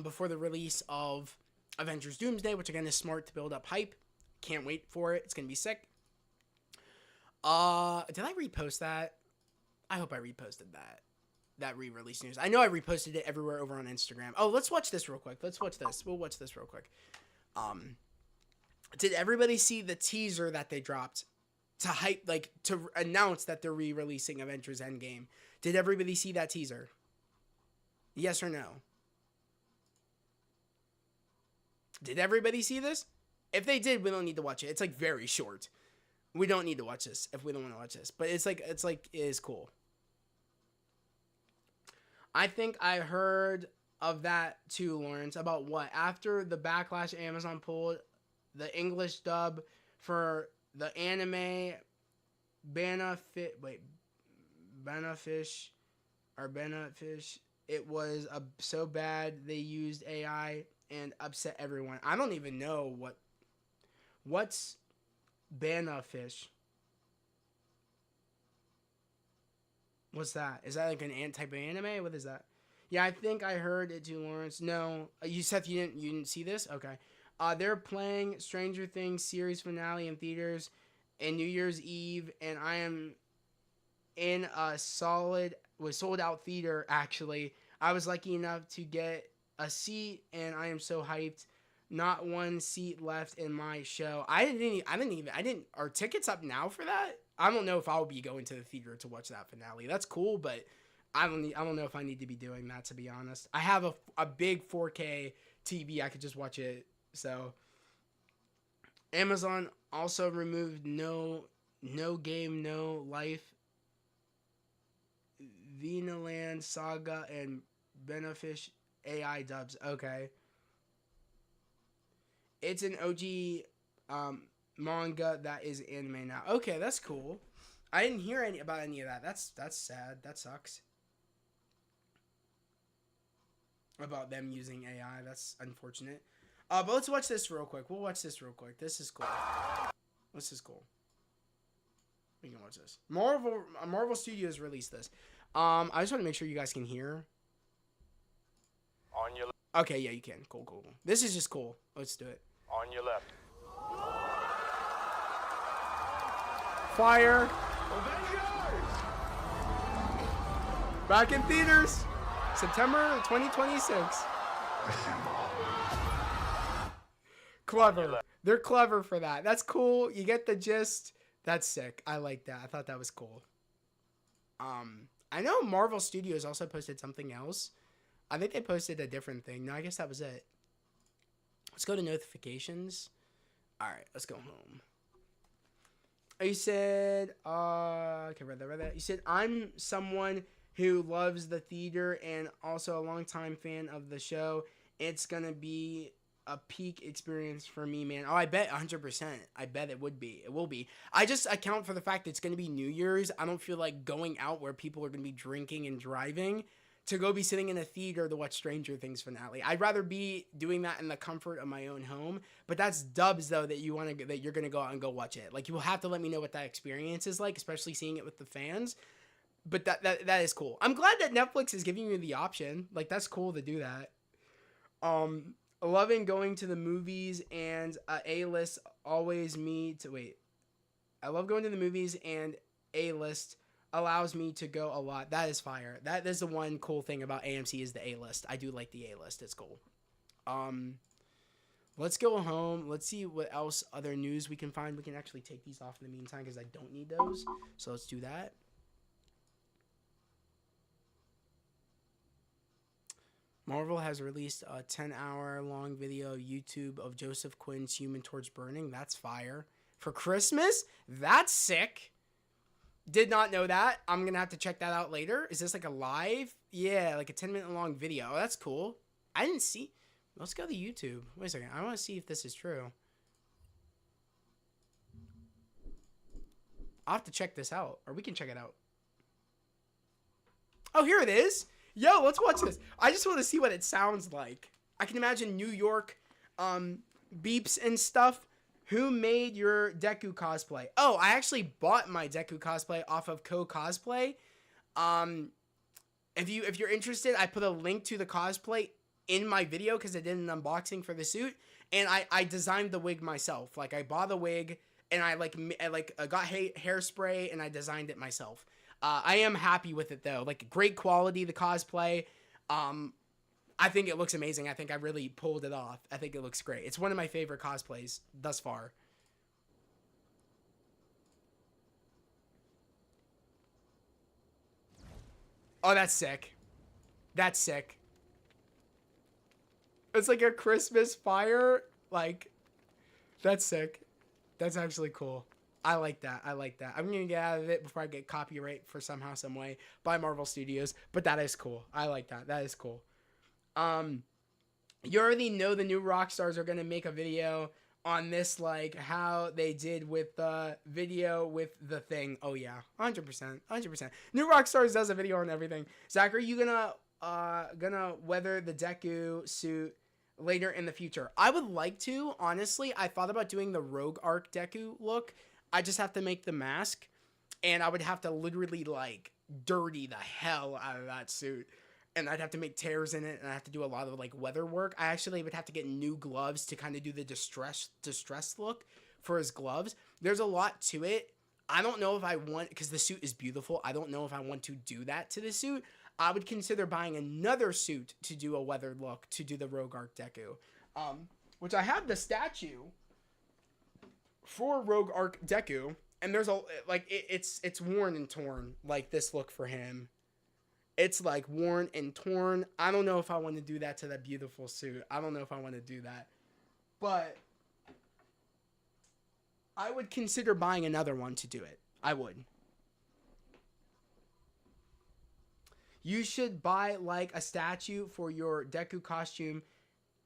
before the release of Avengers Doomsday, which again is smart to build up hype. Can't wait for it. It's gonna be sick. Did I repost that? I hope I reposted that re-release news. I know I reposted it everywhere over on Instagram. Oh, let's watch this real quick. Let's watch this. We'll watch this real quick. Did everybody see the teaser that they dropped to hype, like, to announce that they're re-releasing Avengers Endgame? Did everybody see that teaser? Yes or no? Did everybody see this? If they did, we don't need to watch it. It's like very short. We don't need to watch this if we don't want to watch this. But it is cool. I think I heard of that too, Lawrence, about what? After the backlash Amazon pulled, the English dub for the anime Benefish, it was so bad they used AI and upset everyone. I don't even know what's Benefish. What's that? Is that like an type of anime? What is that? Yeah, I think I heard it too, Lawrence. No, you said you didn't see this? Okay. They're playing Stranger Things series finale in theaters in New Year's Eve, and I am in a sold out theater. Actually, I was lucky enough to get a seat, and I am so hyped. Not one seat left in my show. Are tickets up now for that? I don't know if I'll be going to the theater to watch that finale. That's cool, but I don't know if I need to be doing that, to be honest. I have a big 4K TV. I could just watch it. So Amazon also removed No Game No Life, Venaland Saga, and Benefish AI dubs. Okay. It's an OG manga that is anime now. Okay, that's cool. I didn't hear about any of that. That's sad. That sucks. About them using AI. That's unfortunate. But let's watch this real quick. We'll watch this real quick. This is cool. This is cool. We can watch this. Marvel Studios released this. I just want to make sure you guys can hear. On your Okay, yeah, you can. Cool. This is just cool. Let's do it. On your left. Fire. Back in theaters. September 2026. Clever. They're clever for that. That's cool. You get the gist. That's sick. I like that. I thought that was cool. I know Marvel Studios also posted something else. I think they posted a different thing. No, I guess that was it. Let's go to notifications. All right, let's go home. You said, okay, read that. You said, I'm someone who loves the theater and also a longtime fan of the show. It's going to be a peak experience for me, man. Oh, I bet 100%. I bet it would be. It will be. I just account for the fact that it's going to be New Year's. I don't feel like going out where people are going to be drinking and driving to go be sitting in a theater to watch Stranger Things finale. I'd rather be doing that in the comfort of my own home. But that's dubs though that you're gonna go out and go watch it. Like, you will have to let me know what that experience is like, especially seeing it with the fans. But that is cool. I'm glad that Netflix is giving you the option. Like, that's cool to do that. Loving going to the movies and A-list always me to wait. I love going to the movies and A-list allows me to go a lot. That is fire. That is the one cool thing about AMC is the A-list. I do like the A-list. It's cool. Let's go home. Let's see what else other news we can find. We can actually take these off in the meantime because I don't need those. So let's do that. Marvel has released a 10-hour long video YouTube of Joseph Quinn's Human Torch burning. That's fire. For Christmas? That's sick. Did not know that. I'm going to have to check that out later. Is this like a live? Yeah, like a 10-minute long video. Oh, that's cool. I didn't see. Let's go to YouTube. Wait a second. I want to see if this is true. I'll have to check this out. Or we can check it out. Oh, here it is. Yo, let's watch this. I just want to see what it sounds like. I can imagine New York beeps and stuff. Who made your Deku cosplay? Oh, I actually bought my Deku cosplay off of Co-Cosplay. Um, if you're interested, I put a link to the cosplay in my video because I did an unboxing for the suit, and I designed the wig myself. Like I bought the wig and I got hairspray and I designed it myself. I am happy with it though. Like great quality, the cosplay. I think it looks amazing. I think I really pulled it off. I think it looks great. It's one of my favorite cosplays thus far. Oh, that's sick. That's sick. It's like a Christmas fire. Like, that's sick. That's actually cool. I like that. I like that. I'm gonna get out of it before I get copyright for somehow, some way by Marvel Studios. But that is cool. I like that. That is cool. Um, you already know the new Rockstars are gonna make a video on this, like how they did with the video with the thing. Oh yeah, 100%, 100%. New Rockstars does a video on everything. Zach, are you gonna weather the Deku suit later in the future? I would like to, honestly. I thought about doing the Rogue Arc Deku look. I just have to make the mask, and I would have to literally like dirty the hell out of that suit, and I'd have to make tears in it, and I have to do a lot of like weather work. I actually would have to get new gloves to kind of do the distress look for his gloves. There's a lot to it. I don't know if I want, because the suit is beautiful. I don't know if I want to do that to the suit. I would consider buying another suit to do a weathered look, to do the Rogue Arc Deku. Which I have the statue for Rogue Arc Deku, and there's a, like, it's worn and torn, like this look for him. It's like worn and torn. I don't know if I want to do that to that beautiful suit. I don't know if I want to do that. But I would consider buying another one to do it. I would. You should buy like a statue for your Deku costume.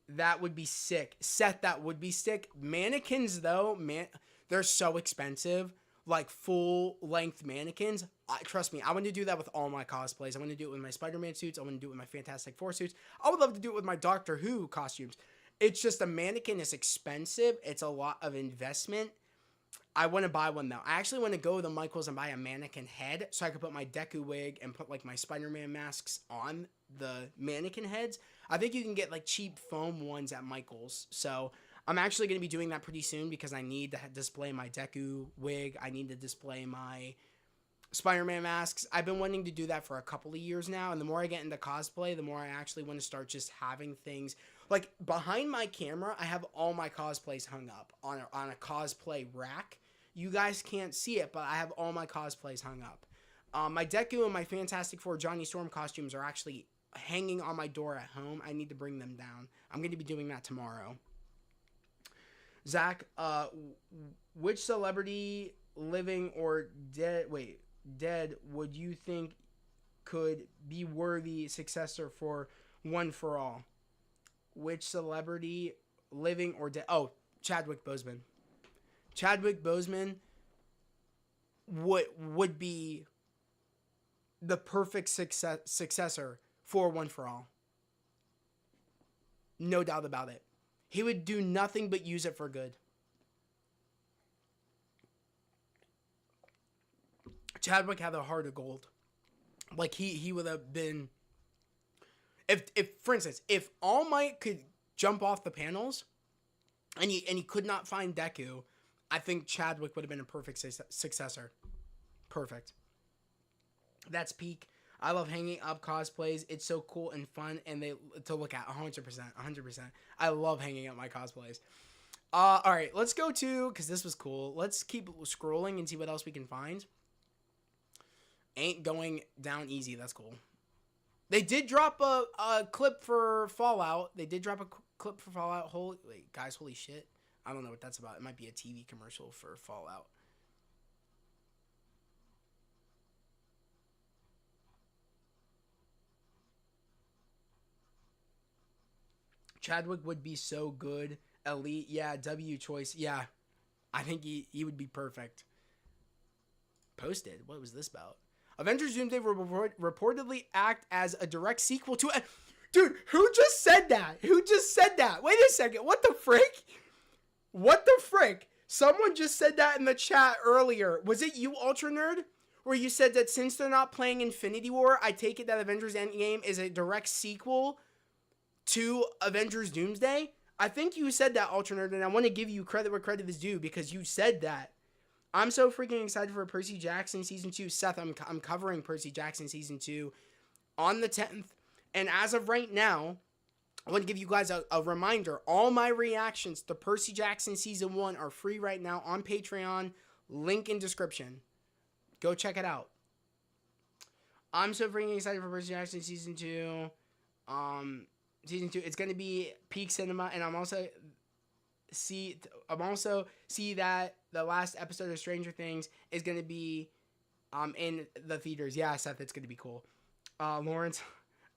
That would be sick. Seth, that would be sick. Mannequins though, man, they're so expensive. Like full length mannequins. Trust me, I want to do that with all my cosplays. I want to do it with my Spider-Man suits. I want to do it with my Fantastic Four suits. I would love to do it with my Doctor Who costumes. It's just a mannequin is expensive. It's a lot of investment. I want to buy one though. I actually want to go to Michaels and buy a mannequin head so I could put my Deku wig and put like my Spider-Man masks on the mannequin heads. I think you can get like cheap foam ones at Michaels. So I'm actually going to be doing that pretty soon because I need to display my Deku wig. I need to display my Spider-Man masks. I've been wanting to do that for a couple of years now, and the more I get into cosplay, the more I actually want to start just having things. Like, behind my camera, I have all my cosplays hung up on a cosplay rack. You guys can't see it, but I have all my cosplays hung up. My Deku and my Fantastic Four Johnny Storm costumes are actually hanging on my door at home. I need to bring them down. I'm going to be doing that tomorrow. Zach, which celebrity, living or dead, would you think could be worthy successor for One for All? Which celebrity, living or dead? Oh, Chadwick Boseman. Chadwick Boseman would be the perfect successor for One for All. No doubt about it. He would do nothing but use it for good. Chadwick had a heart of gold. Like he would have been. If for instance, if All Might could jump off the panels, and he could not find Deku, I think Chadwick would have been a perfect successor. Perfect. That's peak. I love hanging up cosplays. It's so cool and fun, and to look at 100%, 100%. I love hanging up my cosplays. All right, let's go to, because this was cool. Let's keep scrolling and see what else we can find. Ain't going down easy. That's cool. They did drop a clip for Fallout. Wait, guys, holy shit. I don't know what that's about. It might be a TV commercial for Fallout. Chadwick would be so good. Elite, yeah. W choice, yeah. I think he would be perfect. Posted. What was this about? Avengers Doomsday will reportedly act as a direct sequel to... Dude, who just said that? Who just said that? Wait a second. What the frick? What the frick? Someone just said that in the chat earlier. Was it you, Ultra Nerd? Where you said that since they're not playing Infinity War, I take it that Avengers Endgame is a direct sequel to Avengers Doomsday? I think you said that, Ultra Nerd, and I want to give you credit where credit is due because you said that. I'm so freaking excited for Percy Jackson Season 2. Seth, I'm covering Percy Jackson Season 2 on the 10th. And as of right now, I want to give you guys a reminder. All my reactions to Percy Jackson Season 1 are free right now on Patreon. Link in description. Go check it out. I'm so freaking excited for Percy Jackson Season 2. Season 2, it's going to be peak cinema. And I'm also see that the last episode of Stranger Things is going to be in the theaters. Yeah, Seth, it's going to be cool. Lawrence,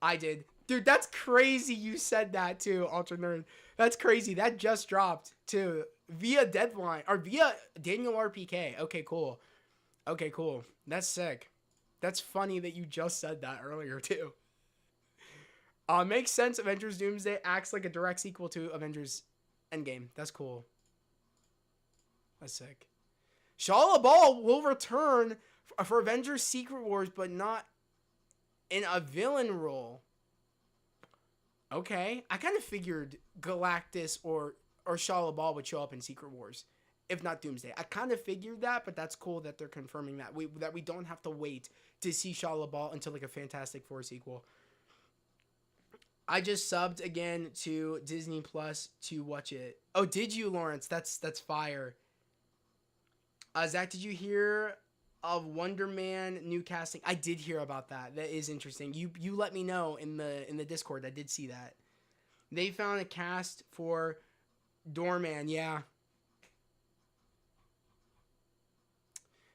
I did. Dude, that's crazy you said that too, Ultra Nerd. That's crazy. That just dropped too. Via Deadline, or via Daniel RPK. Okay, cool. That's sick. That's funny that you just said that earlier too. Makes sense. Avengers Doomsday acts like a direct sequel to Avengers Endgame. That's cool. That's sick. Shia LaBeouf will return for Avengers Secret Wars, but not in a villain role. Okay, I kind of figured Galactus or Shia LaBeouf would show up in Secret Wars, if not Doomsday. I kind of figured that, but that's cool that they're confirming that we don't have to wait to see Shia LaBeouf until like a Fantastic Four sequel. I just subbed again to Disney Plus to watch it. Oh, did you, Lawrence? That's fire. Zach, did you hear of Wonder Man new casting? I did hear about that. That is interesting. You let me know in the Discord. I did see that. They found a cast for Doorman. Yeah.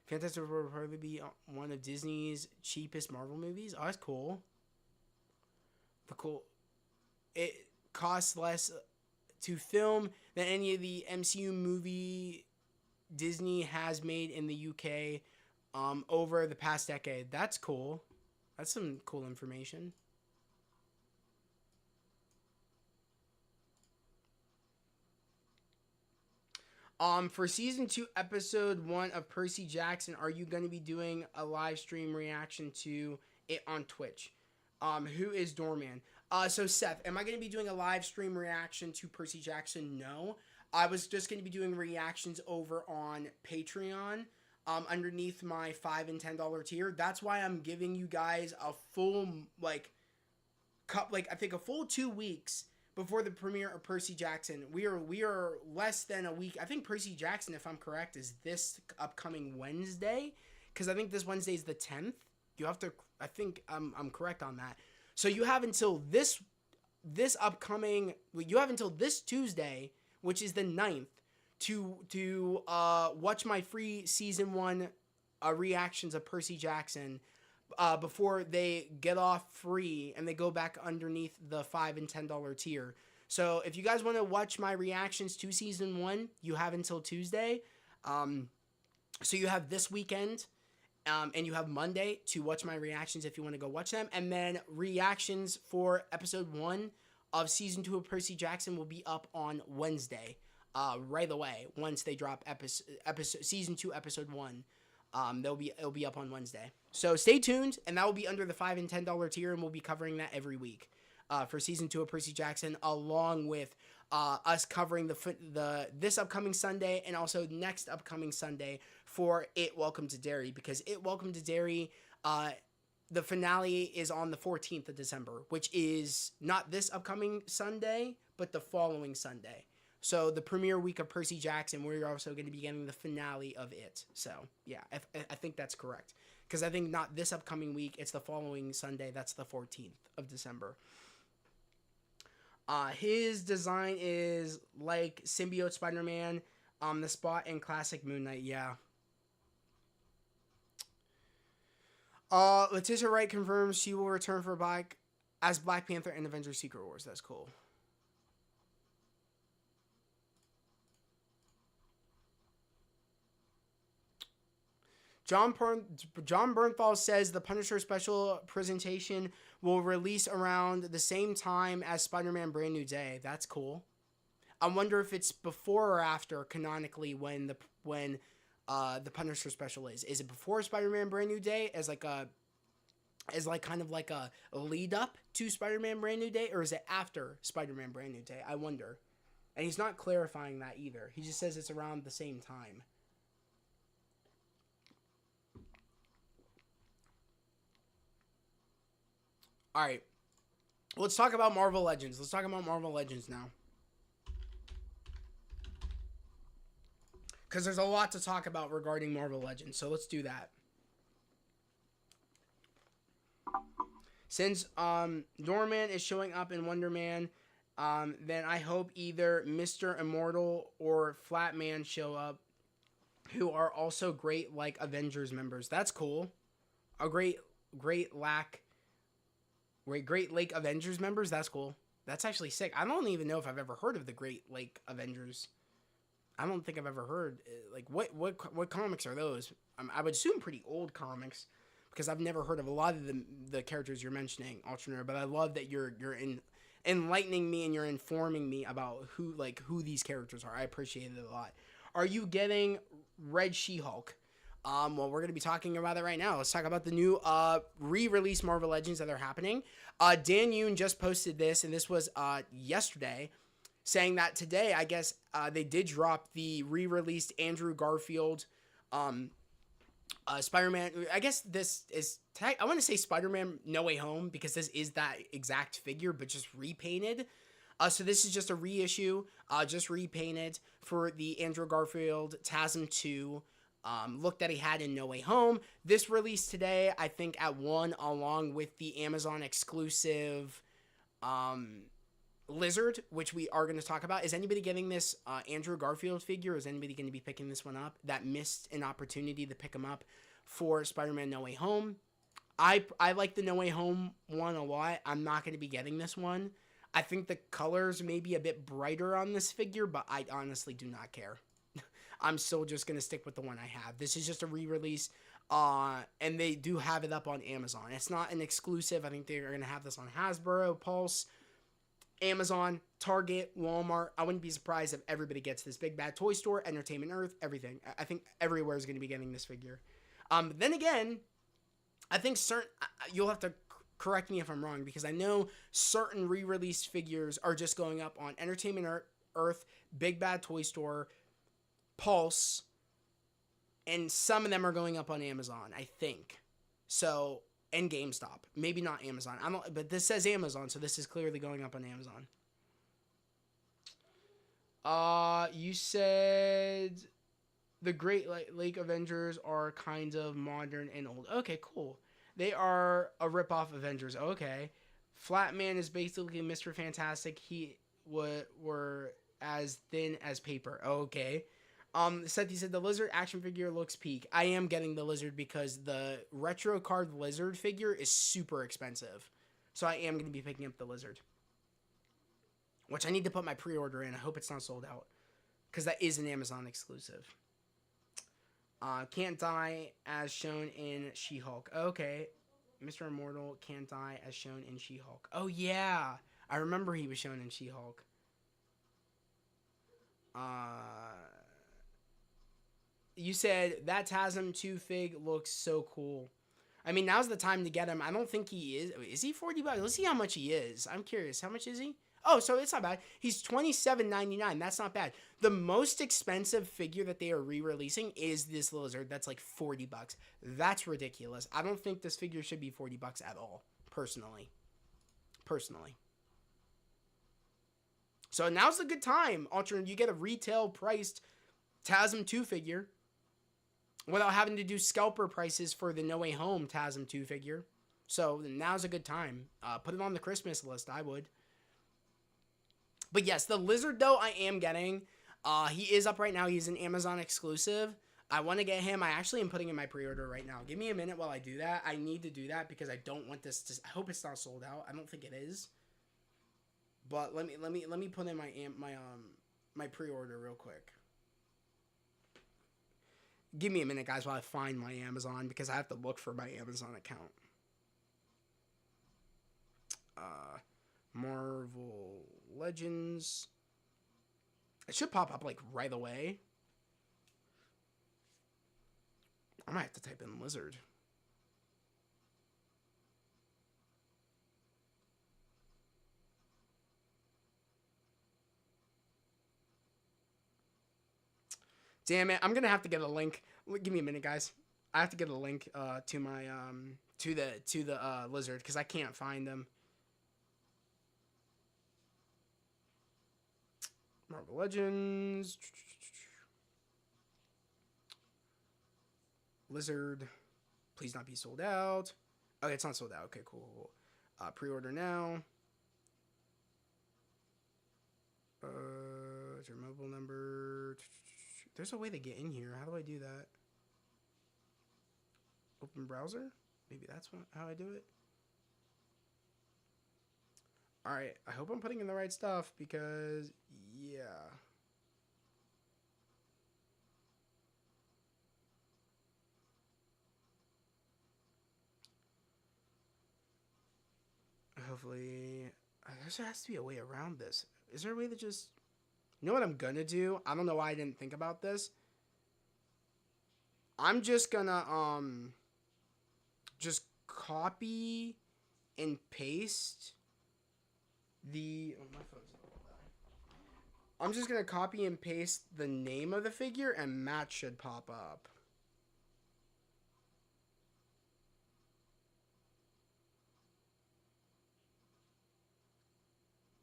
Fantastic Four will probably be one of Disney's cheapest Marvel movies. Oh, that's cool. It costs less to film than any of the MCU movie Disney has made in the UK over the past decade. That's cool. That's some cool information. For season 2, episode 1 of Percy Jackson, are you going to be doing a live stream reaction to it on Twitch? Who is Doorman? So Seth, am I going to be doing a live stream reaction to Percy Jackson? No. I was just going to be doing reactions over on Patreon, underneath my $5 and $10 tier. That's why I'm giving you guys a full, I think a full 2 weeks before the premiere of Percy Jackson. We are less than a week. I think Percy Jackson, if I'm correct, is this upcoming Wednesday, because I think this Wednesday is the 10th. You have to. I think I'm correct on that. So you have until this upcoming. You have until this Tuesday, which is the 9th, to watch my free season 1 reactions of Percy Jackson before they get off free and they go back underneath the $5 and $10 tier. So if you guys want to watch my reactions to season 1, you have until Tuesday. So you have this weekend. And you have Monday to watch my reactions if you want to go watch them. And then reactions for episode 1 of season 2 of Percy Jackson will be up on Wednesday, right away. Once they drop episode season 2 episode 1, it'll be up on Wednesday. So stay tuned, and that will be under the $5 and $10 tier, and we'll be covering that every week for season 2 of Percy Jackson, along with us covering this upcoming Sunday and also next upcoming Sunday for It Welcome to Derry, because It Welcome to Derry, the finale is on the 14th of December, which is not this upcoming Sunday, but the following Sunday. So the premiere week of Percy Jackson, we're also going to be getting the finale of it. So yeah, I think that's correct, because I think not this upcoming week, it's the following Sunday. That's the 14th of December. His design is like Symbiote Spider-Man, the Spot, and classic Moon Knight. Yeah. Letitia Wright confirms she will return for Black Panther in Avengers Secret Wars. That's cool. John Bernthal says the Punisher special presentation will release around the same time as Spider-Man Brand New Day. That's cool. I wonder if it's before or after canonically when the Punisher special is. Is it before Spider-Man Brand New Day as like kind of like a lead up to Spider-Man Brand New Day, or is it after Spider-Man Brand New Day? I wonder. And he's not clarifying that either. He just says it's around the same time. All right. Let's talk about Marvel Legends. Let's talk about Marvel Legends now. Because there's a lot to talk about regarding Marvel Legends. So let's do that. Since Doorman is showing up in Wonder Man, then I hope either Mr. Immortal or Flatman show up, who are also great like Avengers members. That's cool. A Great Lake Avengers members. That's cool. That's actually sick. I don't even know if I've ever heard of the Great Lake Avengers. I don't think I've ever heard like what comics are those? I would assume pretty old comics because I've never heard of a lot of the characters you're mentioning, Ultraner. But I love that you're enlightening me and you're informing me about who these characters are. I appreciate it a lot. Are you getting Red She-Hulk? Well, we're going to be talking about it right now. Let's talk about the new re-release Marvel Legends that are happening. Dan Yoon just posted this, and this was yesterday, saying that today, I guess, they did drop the re-released Andrew Garfield Spider-Man. I guess this is, I want to say Spider-Man No Way Home, because this is that exact figure, but just repainted. So this is just a reissue, just repainted for the Andrew Garfield TASM 2 look that he had in No Way Home. This released today, I think, at 1, along with the Amazon exclusive Lizard, which we are going to talk about. Is anybody getting this Andrew Garfield figure? Is anybody going to be picking this one up that missed an opportunity to pick him up for Spider-Man No Way Home? I like the No Way Home one a lot. I'm not going to be getting this one. I think the colors may be a bit brighter on this figure, but I honestly do not care. I'm still just going to stick with the one I have. This is just a re-release, and they do have it up on Amazon. It's not an exclusive. I think they're going to have this on Hasbro, Pulse, Amazon, Target, Walmart. I wouldn't be surprised if everybody gets this. Big Bad Toy Store, Entertainment Earth, everything. I think everywhere is going to be getting this figure. Then again, I think you'll have to correct me if I'm wrong, because I know certain re-released figures are just going up on Entertainment Earth, Big Bad Toy Store, Pulse, and some of them are going up on Amazon, I think. So, and GameStop. Maybe not Amazon. But this says Amazon, so this is clearly going up on Amazon. You said the Great Lake Avengers are kind of modern and old. Okay, cool. They are a ripoff Avengers. Okay. Flatman is basically Mr. Fantastic. He were as thin as paper. Okay. Seth, he said the Lizard action figure looks peak. I am getting the Lizard because the retro card Lizard figure is super expensive. So I am going to be picking up the Lizard. Which I need to put my pre-order in. I hope it's not sold out. Because that is an Amazon exclusive. Can't die as shown in She-Hulk. Okay. Mr. Immortal can't die as shown in She-Hulk. Oh, yeah. I remember he was shown in She-Hulk. You said that TASM 2 fig looks so cool. I mean, now's the time to get him. I don't think he is. Is he $40? Let's see how much he is. I'm curious. How much is he? Oh, so it's not bad. He's $27.99. That's not bad. The most expensive figure that they are re-releasing is this Lizard. That's like $40. That's ridiculous. I don't think this figure should be $40 at all, personally. So now's a good time. Ultra, you get a retail priced TASM 2 figure without having to do scalper prices for the No Way Home TASM 2 figure. So now's a good time. Put it on the Christmas list, I would. But yes, the Lizard, though, I am getting. He is up right now. He's an Amazon exclusive. I want to get him. I actually am putting in my pre-order right now. Give me a minute while I do that. I need to do that because I don't want this to... I hope it's not sold out. I don't think it is. But let me put in my pre-order real quick. Give me a minute, guys, while I find my Amazon, because I have to look for my Amazon account. Marvel Legends. It should pop up like right away. I might have to type in lizard. Damn it! I'm gonna have to get a link. Give me a minute, guys. I have to get a link to my to the lizard because I can't find them. Marvel Legends. Lizard. Please not be sold out. Okay, it's not sold out. Okay, cool. Pre-order now. Is your mobile number? There's a way to get in here. How do I do that? Open browser? Maybe that's how I do it. Alright, I hope I'm putting in the right stuff because, yeah. Hopefully, there has to be a way around this. Is there a way to just... You know what I'm gonna do? I don't know why I didn't think about this. I'm just gonna, just copy and paste the... Oh, my phone's not gonna die. I'm just gonna copy and paste the name of the figure and match should pop up.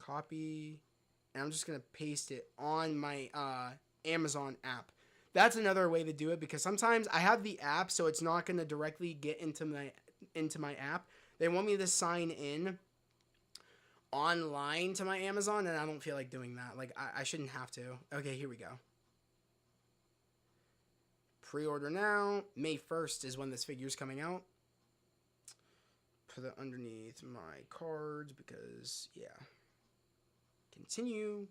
Copy, and I'm just gonna paste it on my Amazon app. That's another way to do it because sometimes I have the app, so it's not gonna directly get into my app. They want me to sign in online to my Amazon, and I don't feel like doing that. Like I shouldn't have to. Okay, here we go. Pre-order now. May 1st is when this figure's coming out. Put it underneath my cards because yeah. Continue.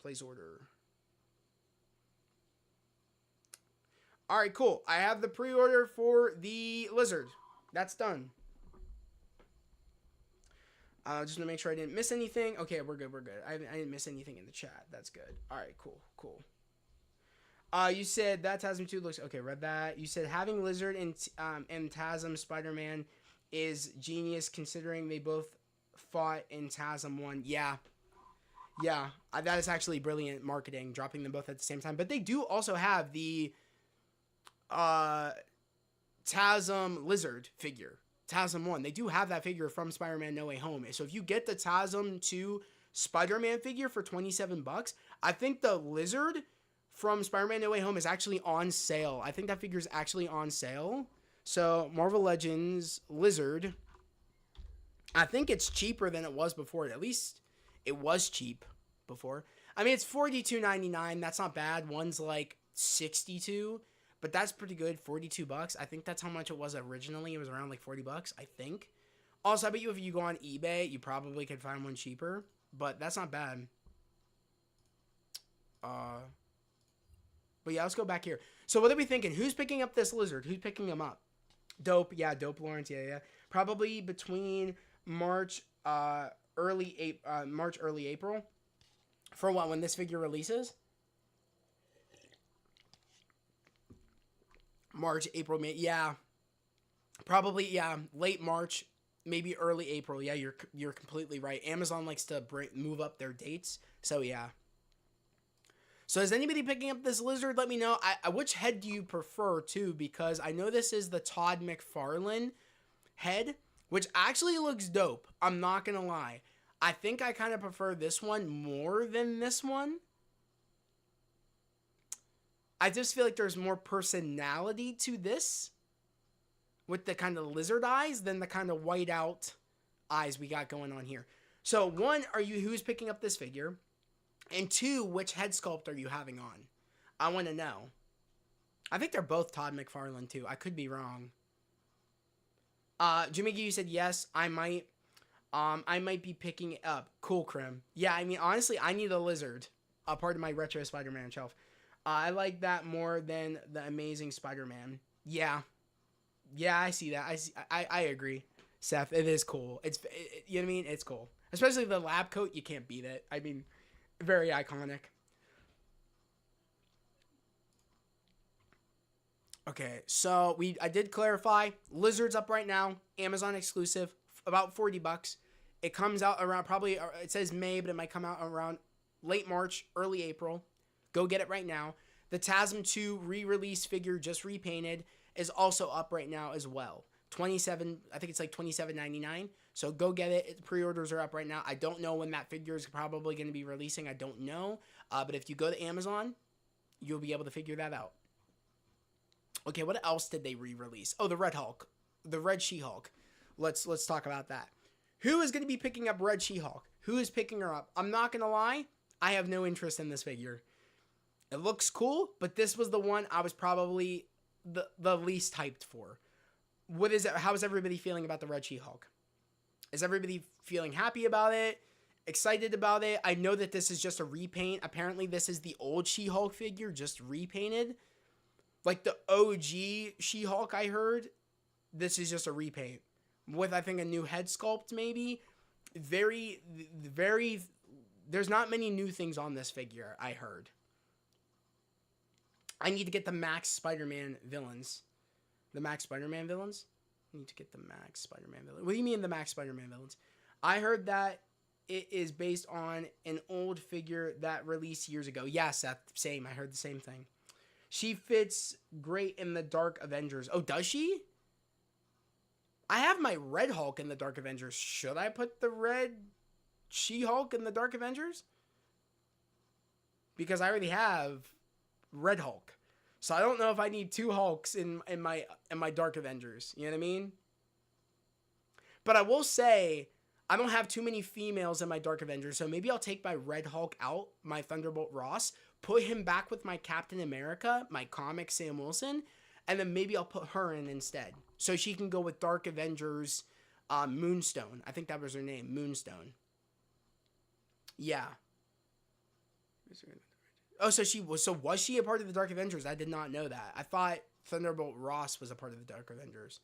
Place order. Alright, cool. I have the pre-order for the lizard. That's done. Just to make sure I didn't miss anything. Okay, we're good. I didn't miss anything in the chat. That's good. Alright, cool. You said that TASM 2 looks... Okay, read that. You said having Lizard and TASM Spider-Man is genius considering they both fought in TASM 1. Yeah, that is actually brilliant marketing, dropping them both at the same time. But they do also have the TASM Lizard figure, TASM 1. They do have that figure from Spider-Man No Way Home. So if you get the TASM 2 Spider-Man figure for $27, I think the Lizard from Spider-Man No Way Home is actually on sale. I think that figure is actually on sale. So Marvel Legends Lizard, I think it's cheaper than it was before. At least it was cheap before. I mean, it's $42.99. That's not bad. One's like $62, but that's pretty good. $42. I think that's how much it was originally. It was around like $40, I think. Also, I bet you if you go on eBay, you probably could find one cheaper, but that's not bad. But yeah, let's go back here. So what are we thinking? Who's picking up this Lizard? Who's picking him up? Dope. Yeah, Dope Lawrence. Yeah. Probably between March, early April. For what? When this figure releases? March, April, May. Yeah. Probably, yeah. Late March, maybe early April. Yeah, you're completely right. Amazon likes to move up their dates. So, yeah. So is anybody picking up this Lizard? Let me know. Which head do you prefer, too? Because I know this is the Todd McFarlane head, which actually looks dope. I'm not going to lie. I think I kind of prefer this one more than this one. I just feel like there's more personality to this with the kind of lizard eyes than the kind of white out eyes we got going on here. So, one, who's picking up this figure? And two, which head sculpt are you having on? I want to know. I think they're both Todd McFarlane, too. I could be wrong. Jimmy G, you said yes, I might. I might be picking it up. Cool, Krim. Yeah, I mean, honestly, I need a Lizard. A part of my retro Spider-Man shelf. I like that more than the Amazing Spider-Man. Yeah, I see that. I agree, Seth. It is cool. You know what I mean? It's cool. Especially the lab coat. You can't beat it. I mean, very iconic. Okay, so I did clarify. Lizard's up right now, Amazon exclusive, about $40. It comes out around probably it says May, but it might come out around late March, early April. Go get it right now. The TASM 2 re-release figure just repainted is also up right now as well. 27, I think it's like $27.99. So go get it. Pre-orders are up right now. I don't know when that figure is probably going to be releasing. I don't know. But if you go to Amazon, you'll be able to figure that out. Okay, what else did they re-release? Oh, the Red Hulk. The Red She-Hulk. Let's talk about that. Who is going to be picking up Red She-Hulk? Who is picking her up? I'm not going to lie. I have no interest in this figure. It looks cool, but this was the one I was probably the least hyped for. What is it? How is everybody feeling about the Red She-Hulk? Is everybody feeling happy about it? Excited about it? I know that this is just a repaint. Apparently, this is the old She-Hulk figure, just repainted. Like the OG She-Hulk I heard, this is just a repaint. With, I think, a new head sculpt, maybe. Very, there's not many new things on this figure, I heard. I need to get the Max Spider-Man villains. The Max Spider-Man villains? I need to get the Max Spider-Man villains. What do you mean the Max Spider-Man villains? I heard that it is based on an old figure that released years ago. Yeah, Seth, same. I heard the same thing. She fits great in the Dark Avengers. Oh, does she? I have my Red Hulk in the Dark Avengers. Should I put the Red She-Hulk in the Dark Avengers? Because I already have Red Hulk. So I don't know if I need two Hulks in my Dark Avengers. You know what I mean? But I will say, I don't have too many females in my Dark Avengers, so maybe I'll take my Red Hulk out, my Thunderbolt Ross, put him back with my Captain America, my comic Sam Wilson, and then maybe I'll put her in instead. So she can go with Dark Avengers Moonstone. I think that was her name, Moonstone. Yeah. Oh, was she a part of the Dark Avengers? I did not know that. I thought Thunderbolt Ross was a part of the Dark Avengers.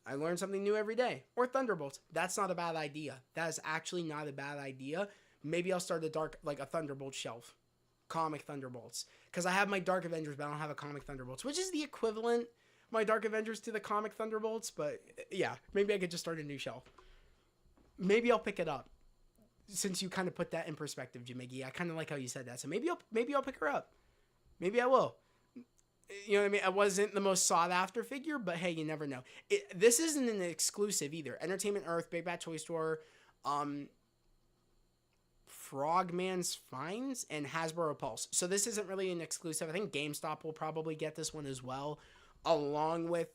I learn something new every day. Or Thunderbolts. That's not a bad idea. That is actually not a bad idea. Maybe I'll start a Thunderbolt shelf. Comic Thunderbolts. Because I have my Dark Avengers, but I don't have a comic Thunderbolts, which is the equivalent, my Dark Avengers, to the comic Thunderbolts. But yeah, maybe I could just start a new shelf. Maybe I'll pick it up. Since you kind of put that in perspective, Jimmy, I kind of like how you said that. So maybe I'll pick her up. Maybe I will. You know what I mean? It wasn't the most sought after figure, but hey, you never know. This isn't an exclusive either. Entertainment Earth, Big Bad Toy Store, Frogman's Finds, and Hasbro Pulse. So this isn't really an exclusive. I think GameStop will probably get this one as well, along with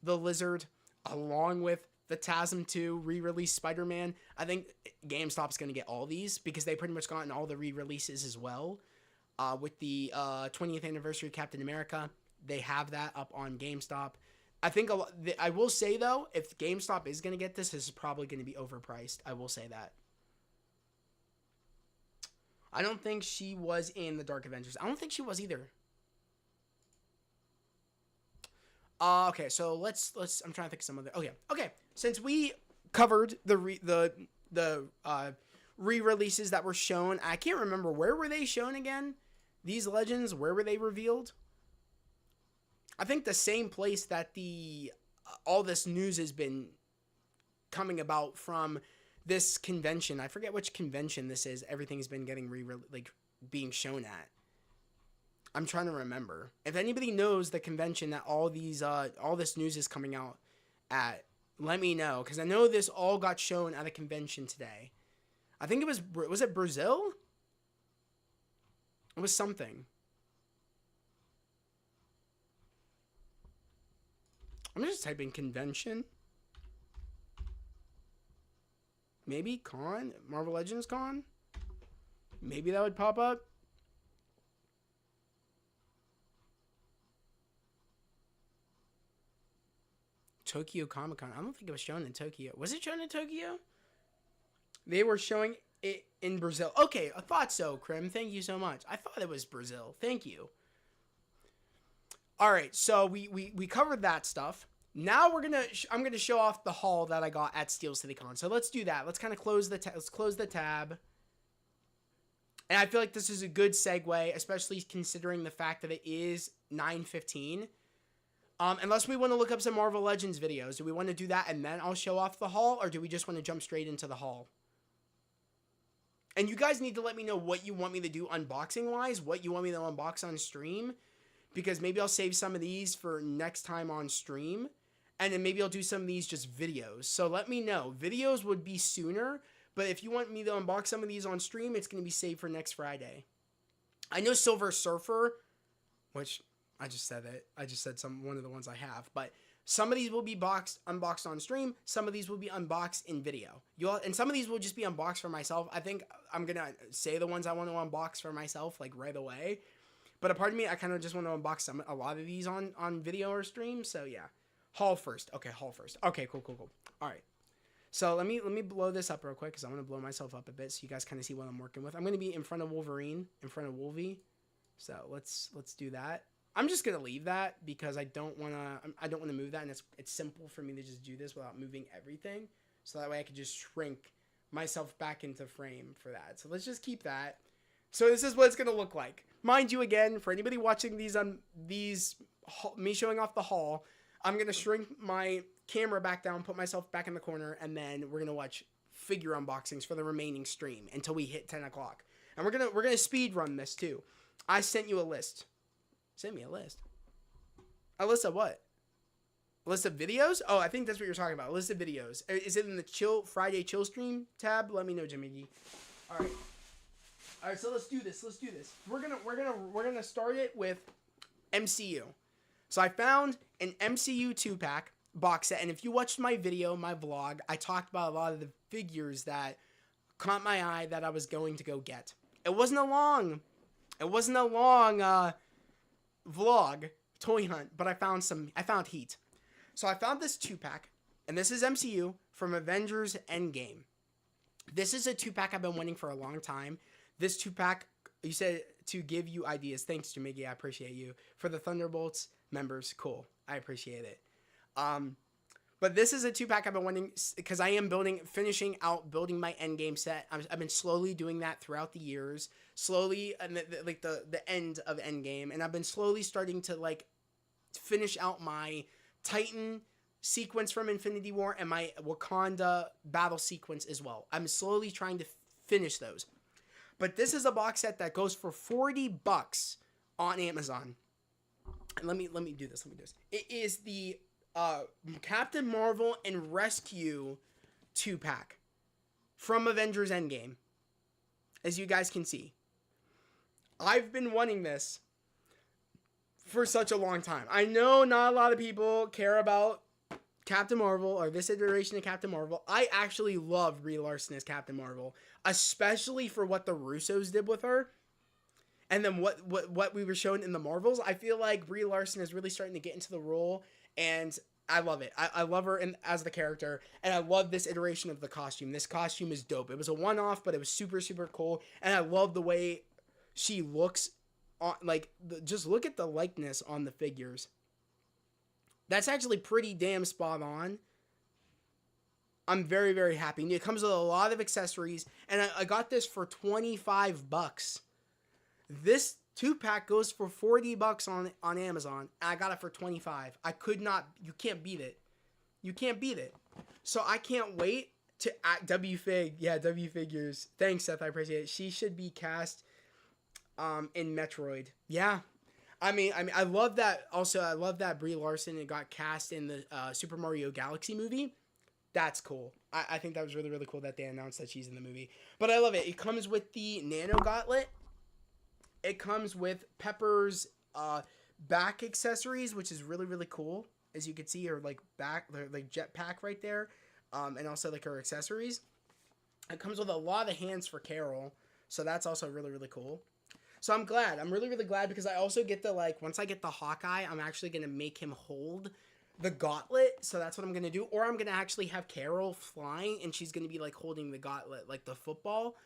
the Lizard, along with the TASM 2 re-release Spider-Man. I think GameStop's going to get all these because they pretty much gotten all the re-releases as well. With the 20th anniversary Captain America, they have that up on GameStop. I think I will say, though, if GameStop is going to get this is probably going to be overpriced. I will say that. I don't think she was in the Dark Avengers. I don't think she was either. Okay, so let's. I'm trying to think of some other. Okay. Since we covered the re-releases that were shown, I can't remember, where were they shown again? These legends, where were they revealed? I think the same place that all this news has been coming about from this convention. I forget which convention this is. Everything's been getting being shown at. I'm trying to remember. If anybody knows the convention that all this news is coming out at, let me know, because I know this all got shown at a convention today. I think was it Brazil? It was something. I'm just typing convention. Maybe Con? Marvel Legends Con? Maybe that would pop up. Tokyo Comic Con. I don't think it was shown in Tokyo. Was it shown in Tokyo? They were showing it in Brazil. Okay, I thought so, Krim. Thank you so much. I thought it was Brazil. Thank you. All right, so we covered that stuff. Now I'm gonna show off the haul that I got at Steel City Con. So let's do that. Let's kind of close the tab. And I feel like this is a good segue, especially considering the fact that it is 9:15. Unless we want to look up some Marvel Legends videos. Do we want to do that and then I'll show off the haul, or do we just want to jump straight into the haul? And you guys need to let me know what you want me to do unboxing-wise, what you want me to unbox on stream, because maybe I'll save some of these for next time on stream, and then maybe I'll do some of these just videos. So let me know. Videos would be sooner, but if you want me to unbox some of these on stream, it's going to be saved for next Friday. I know Silver Surfer, which I just said it. I just said one of the ones I have, but some of these will be unboxed on stream. Some of these will be unboxed in video. And some of these will just be unboxed for myself. I think I'm going to say the ones I want to unbox for myself, like, right away. But a part of me, I kind of just want to unbox a lot of these on video or stream. So, yeah. Haul first. Okay, haul first. Okay, cool. All right. So, let me blow this up real quick because I want to blow myself up a bit so you guys kind of see what I'm working with. I'm going to be in front of Wolverine, in front of Wolvie. So, let's do that. I'm just going to leave that because I don't want to move that, and it's simple for me to just do this without moving everything. So that way I can just shrink myself back into frame for that. So let's just keep that. So this is what it's going to look like. Mind you, again, for anybody watching me showing off the haul, I'm going to shrink my camera back down, put myself back in the corner, and then we're going to watch figure unboxings for the remaining stream until we hit 10 o'clock. And we're going to speed run this too. I sent you a list. Send me a list. A list of what? A list of videos? Oh, I think that's what you're talking about. A list of videos. Is it in the Friday chill stream tab? Let me know, Jimmy. All right. So let's do this. We're gonna start it with MCU. So I found an MCU 2-pack box set, and if you watched my video, my vlog, I talked about a lot of the figures that caught my eye that I was going to go get. It wasn't a long vlog toy hunt, but I found heat. So I found this 2-pack, and this is MCU from Avengers Endgame. This is a 2-pack I've been wanting for a long time. This 2-pack, you said to give you ideas. Thanks, Jamigi. I appreciate you. For the Thunderbolts members, cool. I appreciate it. But this is a 2-pack I've been wanting because I am finishing out building my Endgame set. I've been slowly doing that throughout the years. Slowly, like the end of Endgame. And I've been slowly starting to, like, finish out my Titan sequence from Infinity War and my Wakanda battle sequence as well. I'm slowly trying to finish those. But this is a box set that goes for $40 on Amazon. And let me do this. It is the Captain Marvel and Rescue 2-pack from Avengers Endgame. As you guys can see, I've been wanting this for such a long time. I know not a lot of people care about Captain Marvel or this iteration of Captain Marvel. I actually love Brie Larson as Captain Marvel, especially for what the Russos did with her. And then what we were shown in the Marvels. I feel like Brie Larson is really starting to get into the role, and I love it. I love her as the character, and I love this iteration of the costume. This costume is dope. It was a one-off, but it was super, super cool, and I love the way she looks. Just look at the likeness on the figures. That's actually pretty damn spot on. I'm very, very happy. It comes with a lot of accessories, and I got this for $25. This 2-pack goes for $40 on Amazon, and I got it for $25. You can't beat it. You can't beat it. So I can't wait to WFig. Yeah, W Figures. Thanks, Seth. I appreciate it. She should be cast in Metroid. Yeah. I mean, I love that. Also, I love that Brie Larson got cast in the Super Mario Galaxy movie. That's cool. I think that was really, really cool that they announced that she's in the movie. But I love it. It comes with the Nano Gauntlet. It comes with Pepper's back accessories, which is really, really cool. As you can see, her like jetpack right there, and also like her accessories. It comes with a lot of hands for Carol, so that's also really, really cool. So I'm glad. I'm really, really glad because I also get once I get the Hawkeye, I'm actually gonna make him hold the gauntlet. So that's what I'm gonna do, or I'm gonna actually have Carol flying, and she's gonna be like holding the gauntlet, like the football.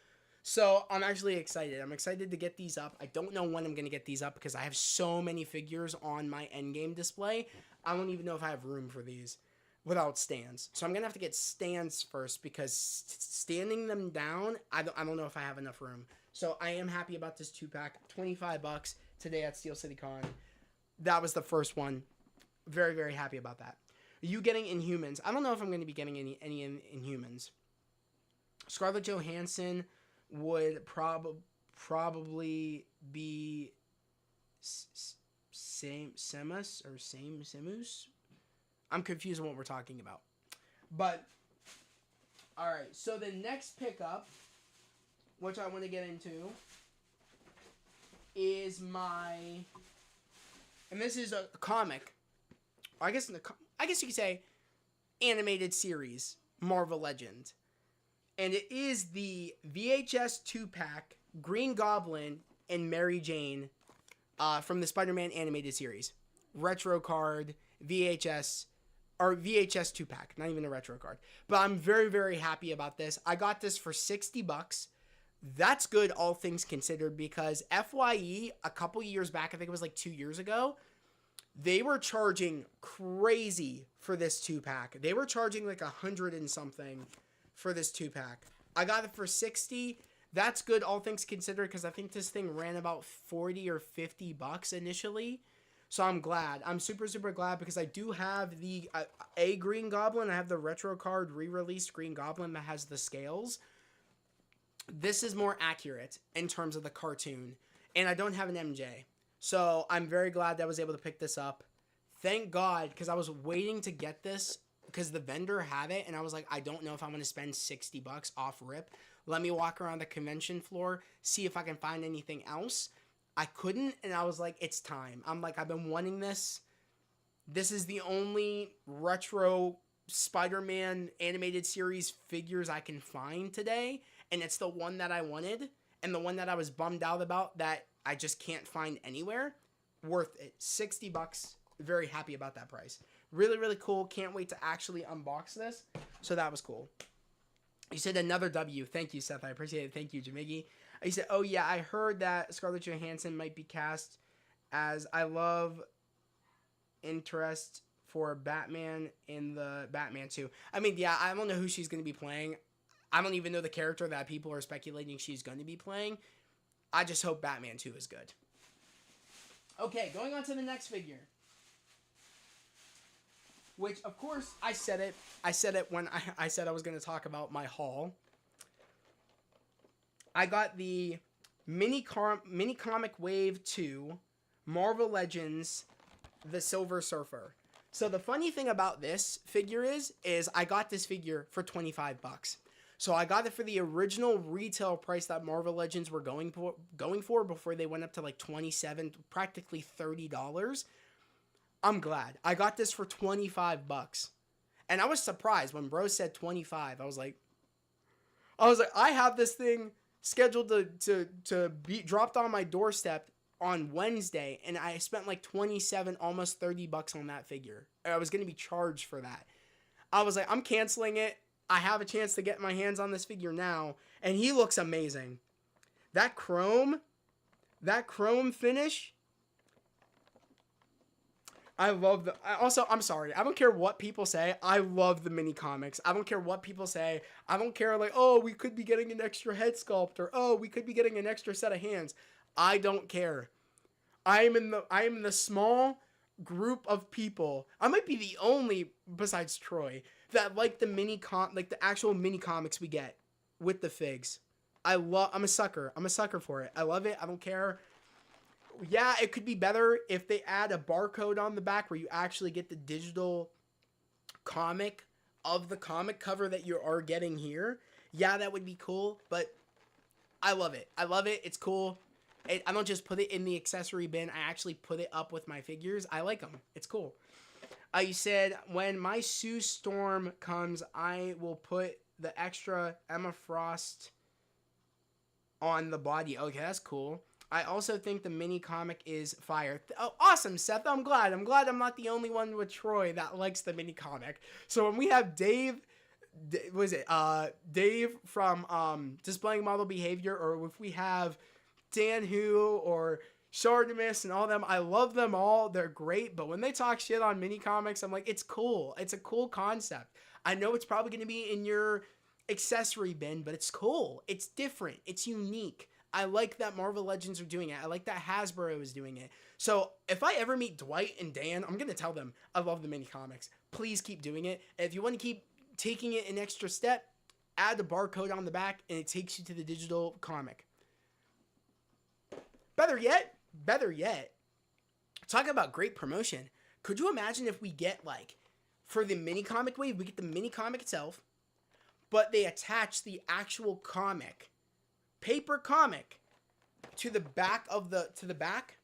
So I'm actually excited. I'm excited to get these up. I don't know when I'm going to get these up because I have so many figures on my Endgame display. I don't even know if I have room for these without stands. So I'm going to have to get stands first because standing them down, I don't know if I have enough room. So I am happy about this 2-pack. $25 today at Steel City Con. that was the first one. Very, very happy about that. You getting Inhumans? I don't know if I'm going to be getting any Inhumans. Scarlett Johansson would probably be Samus. I'm confused on what we're talking about. But all right, so the next pickup, which I want to get into, is and this is a comic. I guess you could say animated series, Marvel Legends. And it is the VHS 2-pack Green Goblin and Mary Jane from the Spider-Man animated series. Retro card, VHS 2-pack, not even a retro card. But I'm very, very happy about this. I got this for $60. That's good, all things considered, because FYE, a couple years back, I think it was like 2 years ago, they were charging crazy for this 2-pack. They were charging like $100 and something for this 2-pack. I got it for $60. That's good, all things considered, because I think this thing ran about $40 or $50 initially. So I'm glad. I'm super, super glad, because I do have the a Green Goblin. I have the retro card re-released Green Goblin that has the scales. This is more accurate in terms of the cartoon. And I don't have an MJ. So I'm very glad that I was able to pick this up. Thank God, because I was waiting to get this because the vendor had it, and I was like, I don't know if I'm going to spend $60 off rip. Let me walk around the convention floor, see if I can find anything else. I couldn't, and I was like, it's time. I'm like, I've been wanting this. This is the only retro Spider-Man animated series figures I can find today, and it's the one that I wanted, and the one that I was bummed out about that I just can't find anywhere. Worth it. $60. Very happy about that price. Really, really cool. Can't wait to actually unbox this. So that was cool. You said another W. Thank you, Seth. I appreciate it. Thank you, Jamigi. He said, oh yeah, I heard that Scarlett Johansson might be cast as I love interest for Batman in the Batman 2. I mean, yeah, I don't know who she's going to be playing. I don't even know the character that people are speculating she's going to be playing. I just hope Batman 2 is good. Okay, going on to the next figure. Which, of course, I said it when I said I was going to talk about my haul. I got the Mini Comic Wave 2 Marvel Legends The Silver Surfer. So the funny thing about this figure is I got this figure for $25. So I got it for the original retail price that Marvel Legends were going for before they went up to like $27, practically $30. I'm glad. I got this for $25. And I was surprised when bro said 25. I was like, I have this thing scheduled to be dropped on my doorstep on Wednesday, and I spent like 27, almost $30 on that figure. I was going to be charged for that. I was like, I'm canceling it. I have a chance to get my hands on this figure now, and he looks amazing. That chrome finish, I love I'm sorry. I don't care what people say. I love the mini comics. I don't care what people say. I don't care like, oh, we could be getting an extra head sculpt, or oh, we could be getting an extra set of hands. I don't care. I am in the small group of people. I might be the only, besides Troy, that like the actual mini comics we get with the figs. I'm a sucker. I'm a sucker for it. I love it. I don't care. Yeah, it could be better if they add a barcode on the back where you actually get the digital comic of the comic cover that you are getting here. Yeah, that would be cool, but I love it. I love it. It's cool. I don't just put it in the accessory bin. I actually put it up with my figures. I like them. It's cool. You said, when my Sue Storm comes, I will put the extra Emma Frost on the body. Okay, that's cool. I also think the mini comic is fire. Oh, awesome, Seth. I'm glad I'm not the only one with Troy that likes the mini comic. So when we have Dave from Displaying Model Behavior, or if we have Dan Hu or Shardimus and all them, I love them all. They're great, but when they talk shit on mini comics, I'm like, it's cool. It's a cool concept. I know it's probably going to be in your accessory bin, but it's cool. It's different. It's unique. I like that Marvel Legends are doing it. I like that Hasbro is doing it. So if I ever meet Dwight and Dan, I'm going to tell them I love the mini comics. Please keep doing it. If you want to keep taking it an extra step, add the barcode on the back and it takes you to the digital comic. Better yet, talking about great promotion. Could you imagine if we get like, for the mini comic wave, we get the mini comic itself, but they attach the actual comic, paper comic, to the back of the back,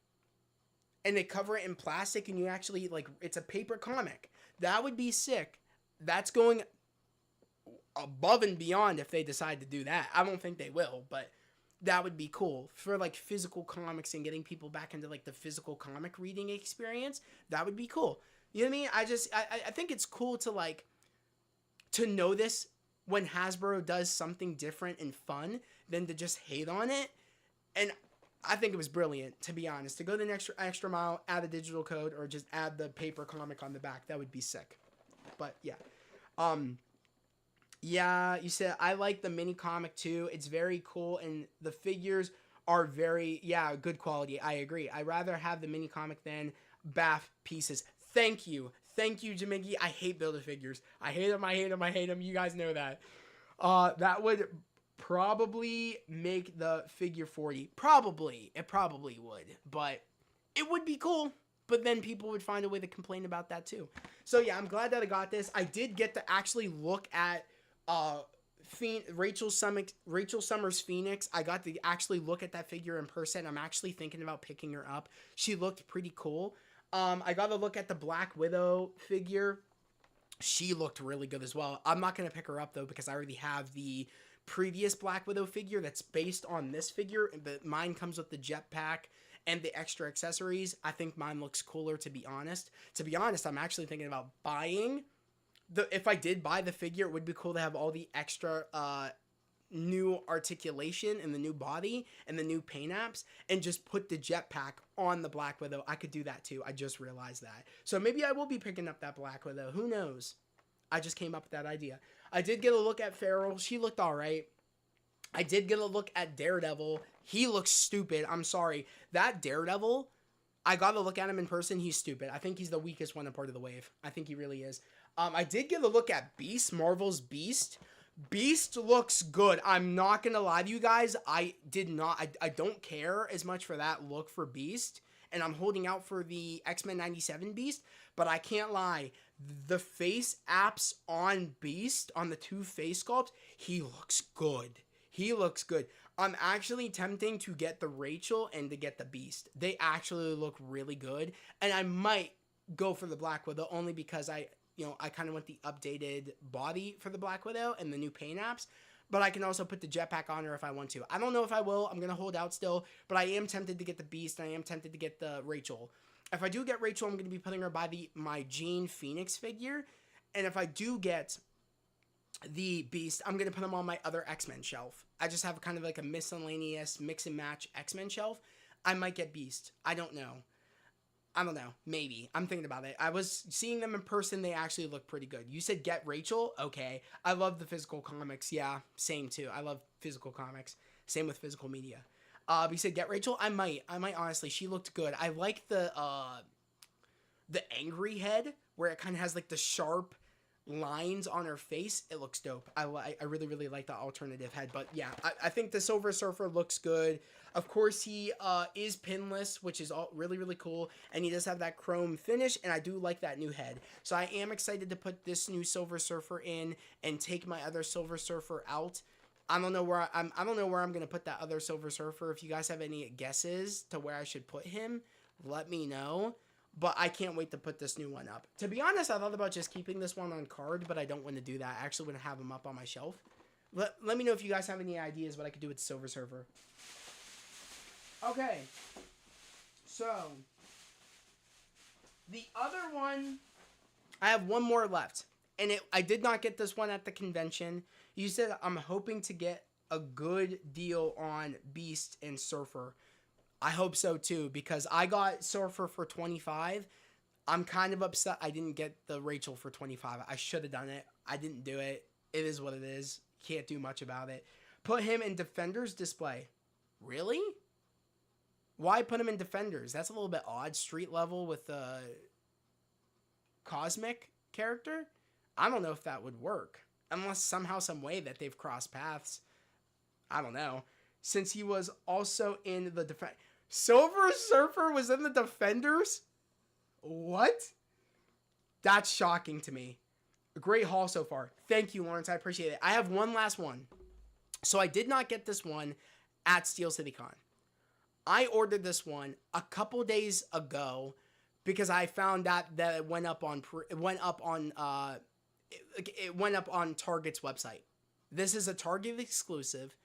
and they cover it in plastic, and you actually like it's a paper comic. That would be sick. That's going above and beyond if they decide to do that. I don't think they will, but that would be cool for like physical comics and getting people back into like the physical comic reading experience. That would be cool. You know what I mean? I think it's cool to like to know this when Hasbro does something different and fun than to just hate on it. And I think it was brilliant, to be honest. To go the extra mile, add a digital code, or just add the paper comic on the back. That would be sick. But yeah. Yeah, you said I like the mini comic too. It's very cool, and the figures are very, good quality. I agree. I'd rather have the mini comic than BAF pieces. Thank you, Jamigi. I hate Build-A-Figures. I hate them. You guys know that. That would probably make the figure 40. It probably would, but it would be cool. But then people would find a way to complain about that too. So yeah, I'm glad that I got this. I did get to actually look at Rachel Summers Phoenix. I got to actually look at that figure in person. I'm actually thinking about picking her up. She looked pretty cool. I got to look at the Black Widow figure. She looked really good as well. I'm not going to pick her up though because I already have the previous Black Widow figure that's based on this figure, but mine comes with the jetpack and the extra accessories. I think mine looks cooler, to be honest. I'm actually thinking about buying if I did buy the figure, it would be cool to have all the extra new articulation and the new body and the new paint apps and just put the jetpack on the Black Widow. I could do that too. I just realized that. So maybe I will be picking up that Black Widow. Who knows? I just came up with that idea. I did get a look at Farrell. She looked all right. I did get a look at Daredevil. He looks stupid. I'm sorry. That Daredevil, I got to look at him in person. He's stupid. I think he's the weakest one in part of the wave. I think he really is. I did get a look at Beast, Marvel's Beast. Beast looks good. I'm not going to lie to you guys. I don't care as much for that look for Beast. And I'm holding out for the X-Men 97 Beast. But I can't lie. The face apps on Beast, on the two face sculpts, he looks good. I'm actually tempting to get the Rachel and to get the Beast. They actually look really good. And I might go for the Black Widow only because I kind of want the updated body for the Black Widow and the new paint apps. But I can also put the jetpack on her if I want to. I don't know if I will. I'm going to hold out still. But I am tempted to get the Beast. And I am tempted to get the Rachel. If I do get Rachel, I'm going to be putting her by my Jean Phoenix figure. And if I do get the Beast, I'm going to put him on my other X-Men shelf. I just have kind of like a miscellaneous mix and match X-Men shelf. I might get Beast. I don't know. Maybe. I'm thinking about it. I was seeing them in person. They actually look pretty good. You said get Rachel? Okay. I love the physical comics. Yeah, same too. I love physical comics. Same with physical media. But you said get Rachel? I might honestly. She looked good. I like the angry head where it kind of has like the sharp lines on her face. It looks dope. I really, really like the alternative head. But yeah, I think the Silver Surfer looks good. Of course, he is pinless, which is all really, really cool. And he does have that chrome finish, and I do like that new head. So I am excited to put this new Silver Surfer in and take my other Silver Surfer out. I don't know where I'm gonna put that other Silver Surfer. If you guys have any guesses to where I should put him, let me know. But I can't wait to put this new one up. To be honest, I thought about just keeping this one on card, but I don't want to do that. I actually want to have him up on my shelf. Let me know if you guys have any ideas what I could do with Silver Surfer. Okay. So, the other one, I have one more left. And I did not get this one at the convention. You said I'm hoping to get a good deal on Beast and Surfer. I hope so too, because I got Surfer for $25. I'm kind of upset I didn't get the Rachel for $25. I should have done it. I didn't do it. It is what it is. Can't do much about it. Put him in Defender's display. Really? Why put him in Defenders? That's a little bit odd. Street level with a Cosmic character? I don't know if that would work. Unless somehow, some way that they've crossed paths. I don't know. Since he was also in the Silver Surfer was in the Defenders? What? That's shocking to me. A great haul so far. Thank you, Lawrence. I appreciate it. I have one last one. So I did not get this one at Steel City Con. I ordered this one a couple days ago because I found that it went up on Target's website. This is a Target exclusive,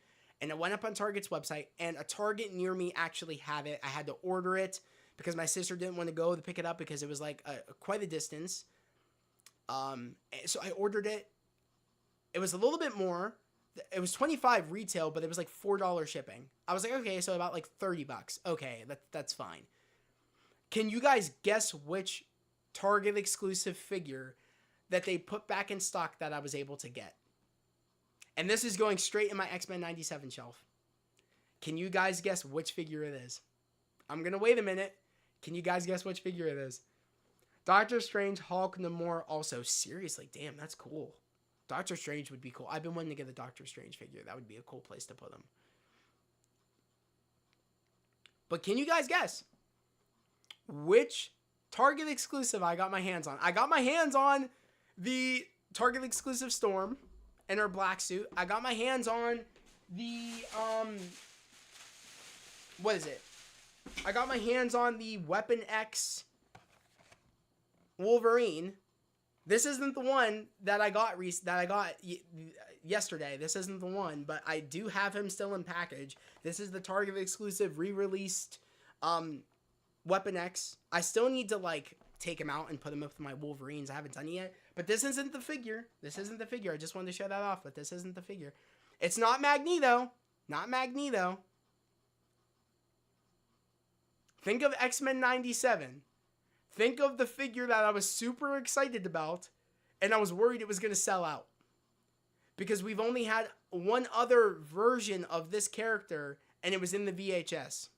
and it went up on Target's website, and a Target near me actually had it. I had to order it because my sister didn't want to go to pick it up because it was like quite a distance. So I ordered it. It was a little bit more. It was $25 retail, but it was like $4 shipping. I was like, okay, so about like $30. Okay, that's fine. Can you guys guess which Target exclusive figure that they put back in stock that I was able to get? And this is going straight in my X-Men 97 shelf. Can you guys guess which figure it is? I'm going to wait a minute. Can you guys guess which figure it is? Doctor Strange, Hulk, Namor also. Seriously, damn, that's cool. Doctor Strange would be cool. I've been wanting to get a Doctor Strange figure. That would be a cool place to put him. But can you guys guess which Target exclusive I got my hands on? I got my hands on the Target exclusive Storm in her black suit. I got my hands on the, what is it? I got my hands on the Weapon X Wolverine. This isn't the one that I got yesterday. This isn't the one, but I do have him still in package. This is the Target exclusive re-released Weapon X. I still need to like take him out and put him up with my Wolverines. I haven't done it yet, but this isn't the figure. This isn't the figure. I just wanted to show that off, but this isn't the figure. It's not Magneto. Not Magneto. Think of X-Men 97. Think of the figure that I was super excited about, and I was worried it was going to sell out. Because we've only had one other version of this character, and it was in the VHS.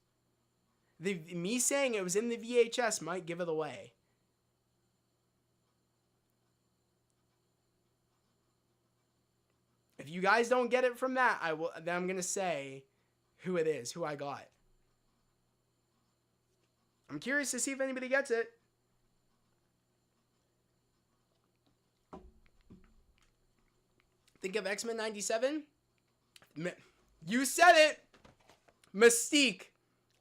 Me saying it was in the VHS might give it away. If you guys don't get it from that, then I'm going to say who it is, who I got. I'm curious to see if anybody gets it. Think of X-Men 97. You said it. Mystique.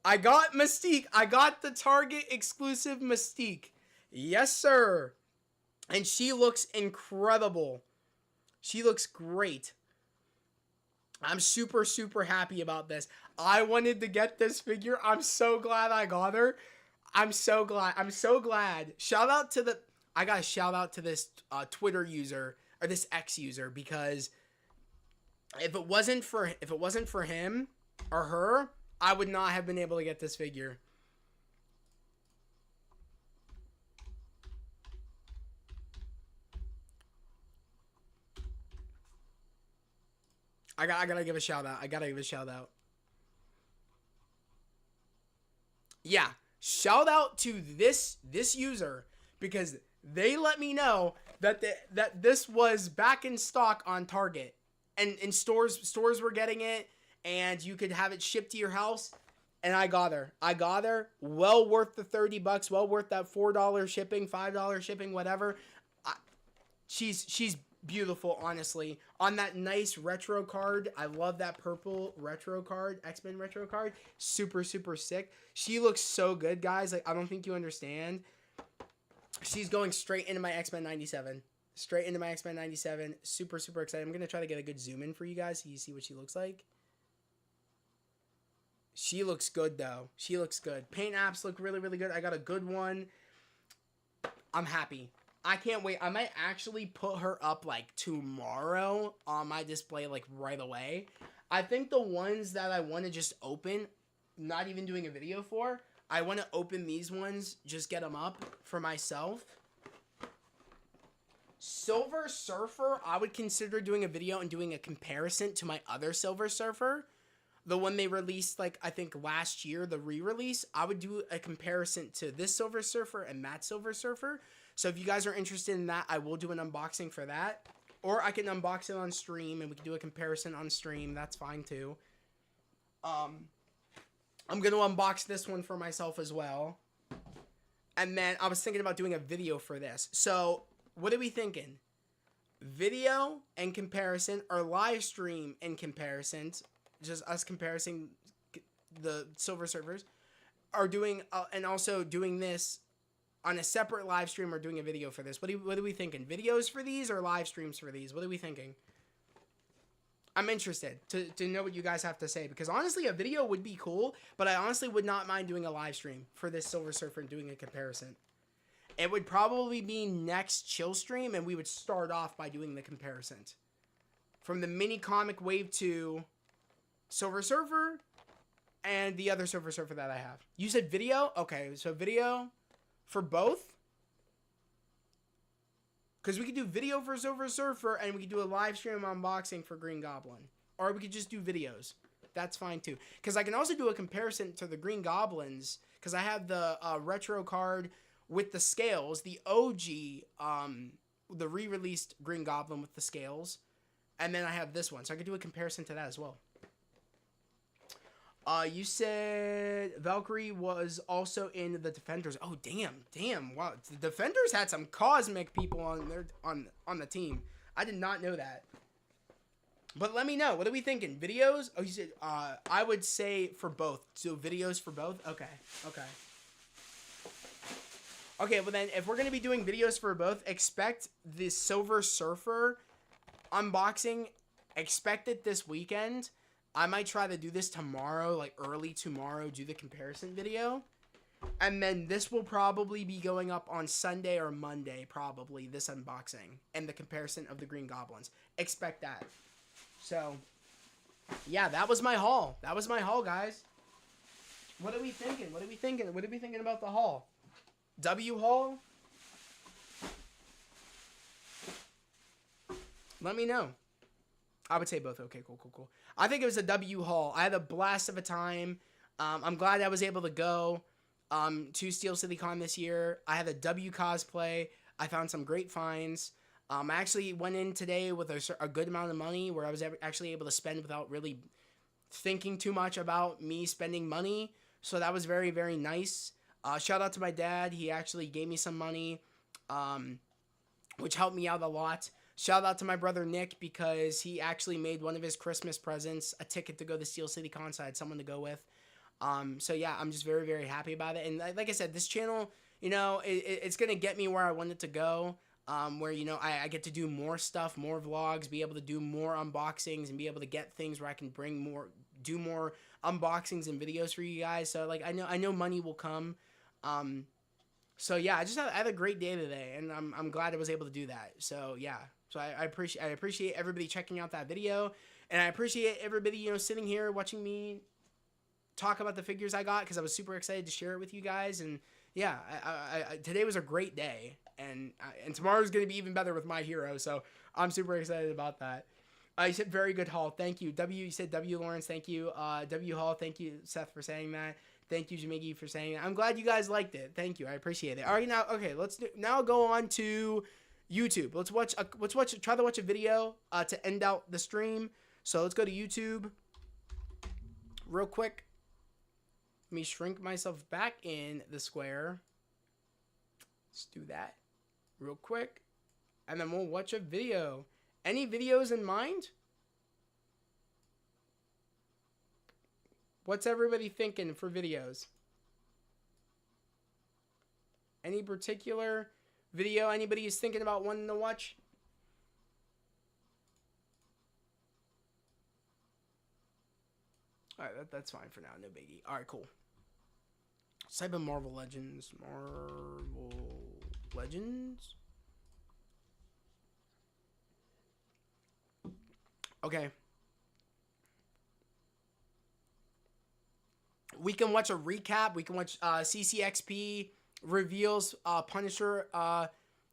I got Mystique. I got the Target exclusive Mystique. Yes, sir. And she looks incredible. She looks great. I'm super, super happy about this. I wanted to get this figure. I'm so glad I got her. I'm so glad. I'm so glad. Shout out to I got to shout out to this Twitter user, or this X user, because if it wasn't for him or her, I would not have been able to get this figure. I gotta give a shout out. I gotta give a shout out. Yeah, shout out to this user, because they let me know that this was back in stock on Target, and in stores were getting it, and you could have it shipped to your house. And I got her. Well worth the $30. Well worth that $4 shipping, $5 shipping, whatever. She's beautiful, honestly. On that nice retro card. I love that purple retro card. X-Men retro card. Super, super sick. She looks so good, guys. Like, I don't think you understand. She's going straight into my X-Men 97. Straight into my X-Men 97. Super, super excited. I'm going to try to get a good zoom in for you guys so you see what she looks like. She looks good, though. She looks good. Paint apps look really, really good. I got a good one. I'm happy. I can't wait. I might actually put her up, like, tomorrow on my display, like, right away. I think the ones that I want to just open, not even doing a video for, I want to open these ones, just get them up for myself. Silver Surfer, I would consider doing a video and doing a comparison to my other Silver Surfer. the one they released, like, I think last year, the re-release, I would do a comparison to this Silver Surfer and that Silver Surfer. So if you guys are interested in that, I will do an unboxing for that. Or I can unbox it on stream and we can do a comparison on stream. That's fine too. I'm going to unbox this one for myself as well. And then I was thinking about doing a video for this. So what are we thinking? Video and comparison, or live stream and comparisons, just us comparing the Silver Surfers, are doing, and also doing this on a separate live stream, or doing a video for this. What are we thinking? Videos for these or live streams for these? What are we thinking? I'm interested to know what you guys have to say, because honestly, a video would be cool, but I honestly would not mind doing a live stream for this Silver Surfer and doing a comparison. It would probably be next chill stream, and we would start off by doing the comparison from the mini comic wave 2 Silver Surfer and the other Silver Surfer that I have. You said video? Okay, so video for both? Because we could do video for Silver Surfer, and we could do a live stream unboxing for Green Goblin. Or we could just do videos. That's fine too. Because I can also do a comparison to the Green Goblins, because I have the retro card with the scales, the OG, the re-released Green Goblin with the scales. And then I have this one, so I could do a comparison to that as well. You said Valkyrie was also in the Defenders. Oh, damn. Wow, the Defenders had some cosmic people on their on the team. I did not know that. But let me know. What are we thinking? Videos? Oh, you said I would say for both. So videos for both? Okay. Okay, well then, if we're going to be doing videos for both, expect the Silver Surfer unboxing. Expect it this weekend. I might try to do this tomorrow, like early tomorrow, do the comparison video. And then this will probably be going up on Sunday or Monday, probably, this unboxing. And the comparison of the Green Goblins. Expect that. So, yeah, that was my haul. That was my haul, guys. What are we thinking? What are we thinking about the haul? W haul? Let me know. I would say both. Okay, cool. I think it was a W haul. I had a blast of a time. I'm glad I was able to go to Steel City Con this year. I had a W cosplay. I found some great finds. I actually went in today with a good amount of money, where I was actually able to spend without really thinking too much about me spending money. So that was very, very nice. Shout out to my dad. He actually gave me some money, which helped me out a lot. Shout out to my brother Nick, because he actually made one of his Christmas presents a ticket to go to Steel City Con, so I had someone to go with. So yeah, I'm just very, very happy about it. And like I said, this channel, you know, it's going to get me where I want it to go, where, you know, I get to do more stuff, more vlogs, be able to do more unboxings, and be able to get things where I can do more unboxings and videos for you guys. So like, I know money will come. So yeah, I had a great day today, and I'm glad I was able to do that. So yeah. So I appreciate everybody checking out that video, and I appreciate everybody, you know, sitting here watching me talk about the figures I got, because I was super excited to share it with you guys. And yeah, today was a great day, and tomorrow's gonna be even better with my hero. So I'm super excited about that. You said very good haul. Thank you. You said W Lawrence. Thank you. W Hall. Thank you, Seth, for saying that. Thank you, Jamigi, for saying that. I'm glad you guys liked it. Thank you. I appreciate it. All right, let's now go on to YouTube. Try to watch a video to end out the stream. So let's go to YouTube real quick. Let me shrink myself back in the square. Let's do that real quick, and then we'll watch a video. Any videos in mind? What's everybody thinking for videos? Any particular video anybody is thinking about wanting to watch? Alright, that's fine for now. No biggie. Alright, cool. Let's type in Marvel Legends. Marvel Legends? Okay. We can watch a recap. We can watch CCXP reveals Punisher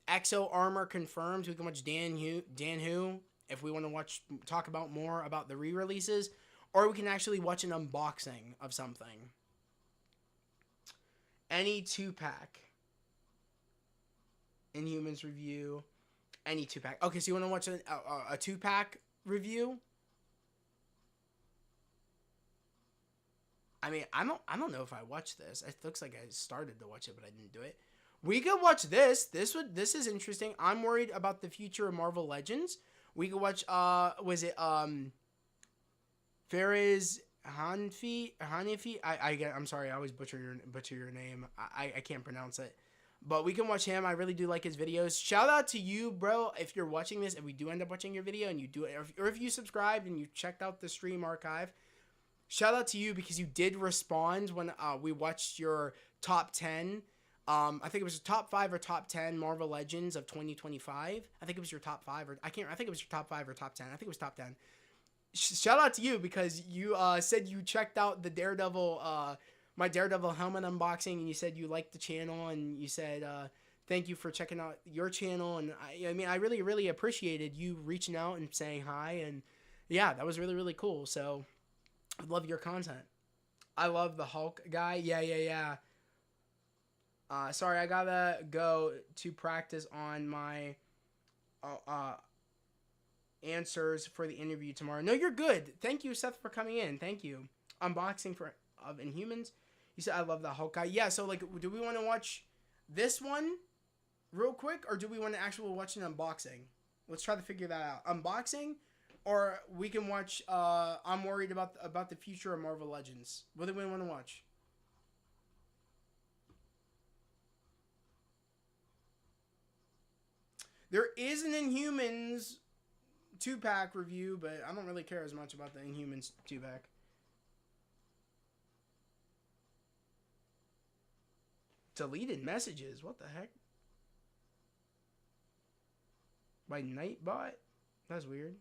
Exo armor confirmed. We can watch Dan Who if we want to talk about more about the re-releases, or we can actually watch an unboxing of something. Any 2-pack. Inhumans review. Any 2-pack. Okay, so you want to watch a 2-pack review? I mean, I don't know if I watched this. It looks like I started to watch it, but I didn't do it. We could watch this. This is interesting. I'm worried about the future of Marvel Legends. We could watch was it Faraz Hanifi? I'm sorry, I always butcher your name. I can't pronounce it. But we can watch him. I really do like his videos. Shout out to you, bro, if you're watching this, if we do end up watching your video and you do it, or if you subscribed and you checked out the stream archive. Shout out to you because you did respond when we watched your top 10. I think it was your top 5 or top 10 Marvel Legends of 2025. I think it was your top 5 or I think it was your top 5 or top 10. I think it was top 10. Shout out to you because you said you checked out the Daredevil, my Daredevil helmet unboxing, and you said you liked the channel, and you said thank you for checking out your channel, and I mean I really really appreciated you reaching out and saying hi, and yeah, that was really really cool. So I love your content. I love the Hulk guy. Yeah. Sorry, I gotta go to practice on my answers for the interview tomorrow. No, you're good. Thank you, Seth, for coming in. Thank you. Unboxing of Inhumans. You said I love the Hulk guy. Yeah, so like, do we want to watch this one real quick, or do we want to actually watch an unboxing? Let's try to figure that out. Unboxing. Or we can watch, I'm worried about the future of Marvel Legends. What do we want to watch? There is an Inhumans 2-pack review, but I don't really care as much about the Inhumans 2-pack. Deleted messages? What the heck? By Nightbot? That's weird.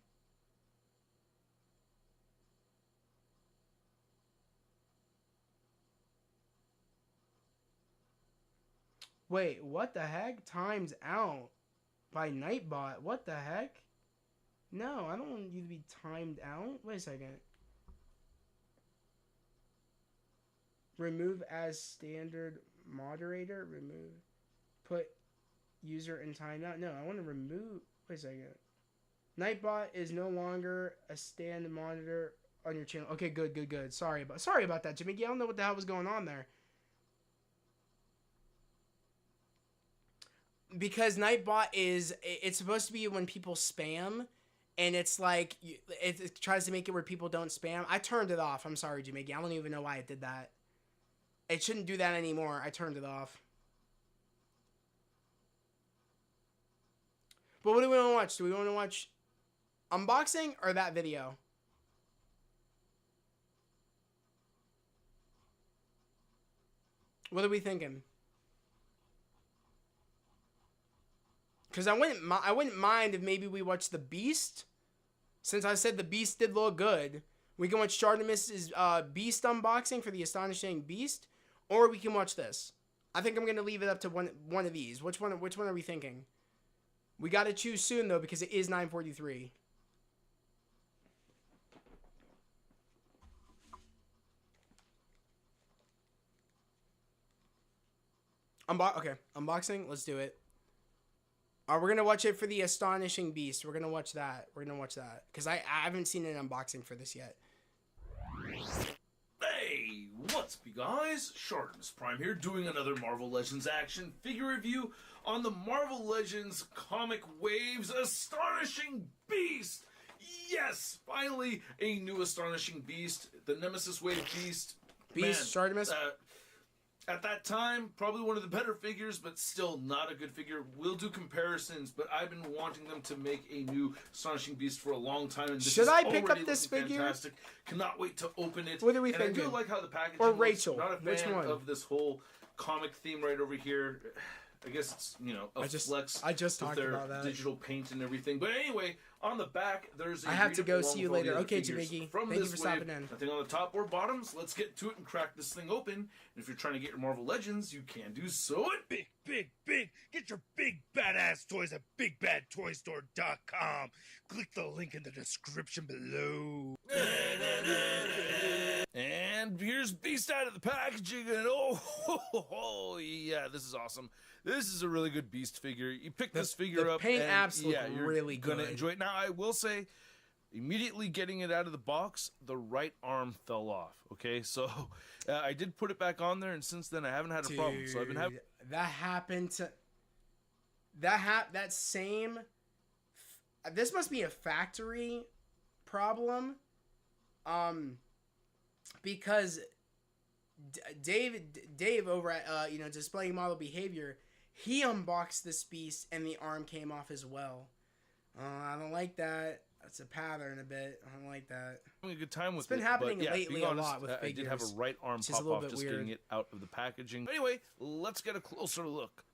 Wait, what the heck? Time's out by Nightbot. What the heck? No, I don't want you to be timed out. Wait a second. Remove as standard moderator. Remove. Put user in timeout. No, I want to remove. Wait a second. Nightbot is no longer a stand monitor on your channel. Okay, good. Sorry about that, Jimmy. I don't know what the hell was going on there. Because Nightbot it's supposed to be when people spam, and it's like it tries to make it where people don't spam. I turned it off. I'm sorry, Jimmy. I don't even know why it did that. It shouldn't do that anymore. I turned it off. But what do we want to watch? Do we want to watch unboxing or that video? What are we thinking? Because I wouldn't mind if maybe we watch The Beast. Since I said The Beast did look good. We can watch Chartemis's Beast unboxing for the Astonishing Beast. Or we can watch this. I think I'm going to leave it up to one of these. Which one are we thinking? We got to choose soon, though, because it is 9:43. Okay, unboxing. Let's do it. We're going to watch it for the Astonishing Beast. We're going to watch that. Because I haven't seen an unboxing for this yet. Hey, what's up, you guys? Shartimus Prime here, doing another Marvel Legends action figure review on the Marvel Legends Comic Waves Astonishing Beast! Yes! Finally, a new Astonishing Beast. The Nemesis Wave Beast. Beast, Shartimus? At that time, probably one of the better figures, but still not a good figure. We'll do comparisons, but I've been wanting them to make a new Astonishing Beast for a long time. And this Should I pick up this figure? Fantastic. Cannot wait to open it. What are we thinking? I do like how the packaging or looks. Rachel? Not a fan Which one? of this whole comic theme right over here. I guess it's, you know, a I just flex talked with their about that. digital paint and everything. But anyway, on the back, there's a I have to go. reader See you along with all later. the other Okay, figures Jamiki. from Thank you this for wave. stopping in. Nothing on the top or bottoms. Let's get to it and crack this thing open. And if you're trying to get your Marvel Legends, you can do so at Big. Get your big badass toys at BigBadToyStore.com. Click the link in the description below. And here's Beast out of the packaging, and oh, yeah, this is awesome. This is a really good Beast figure. You pick this figure the up, paint and apps look yeah, you're really gonna good. enjoy it. Now, I will say, immediately getting it out of the box, the right arm fell off. Okay, so I did put it back on there, and since then I haven't had a problem. So I've been having that happened to that same. This must be a factory problem, because Dave over at Displaying Model Behavior, he unboxed this beast and the arm came off as well. I don't like that. That's a pattern a bit. I don't like that. having a good time with It's been it, happening but yeah, lately being a honest, lot with I did have a figures, right arm which is a pop little off bit just weird. getting it out of the packaging. Anyway, let's get a closer look.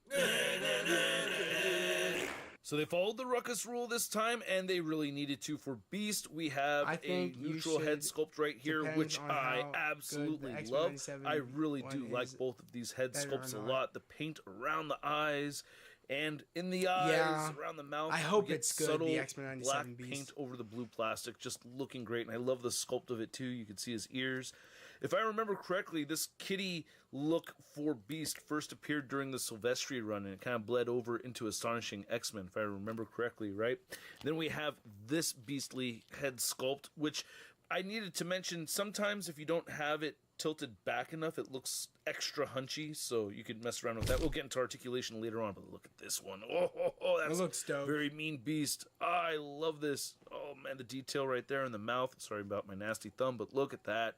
So they followed the Ruckus rule this time, and they really needed to. For Beast, we have I a think you neutral head should- sculpt right here, depends which on I how good the absolutely X-Men love. 97 I really do one like is both of these head better or sculpts a not. lot. The paint around the eyes and in the eyes, Yeah. around the mouth. I You hope get it's good, subtle the X-Men 97 black Beast. paint over the blue plastic, just looking great. And I love the sculpt of it too. You can see his ears. If I remember correctly, this kitty look for Beast first appeared during the Silvestri run, and it kind of bled over into Astonishing X-Men, if I remember correctly, right? Then we have this beastly head sculpt, which I needed to mention. Sometimes if you don't have it tilted back enough, it looks extra hunchy, so you could mess around with that. We'll get into articulation later on, but look at this one. Oh, that's It looks dope. very mean Beast. I love this. Oh, man, the detail right there in the mouth. Sorry about my nasty thumb, but look at that.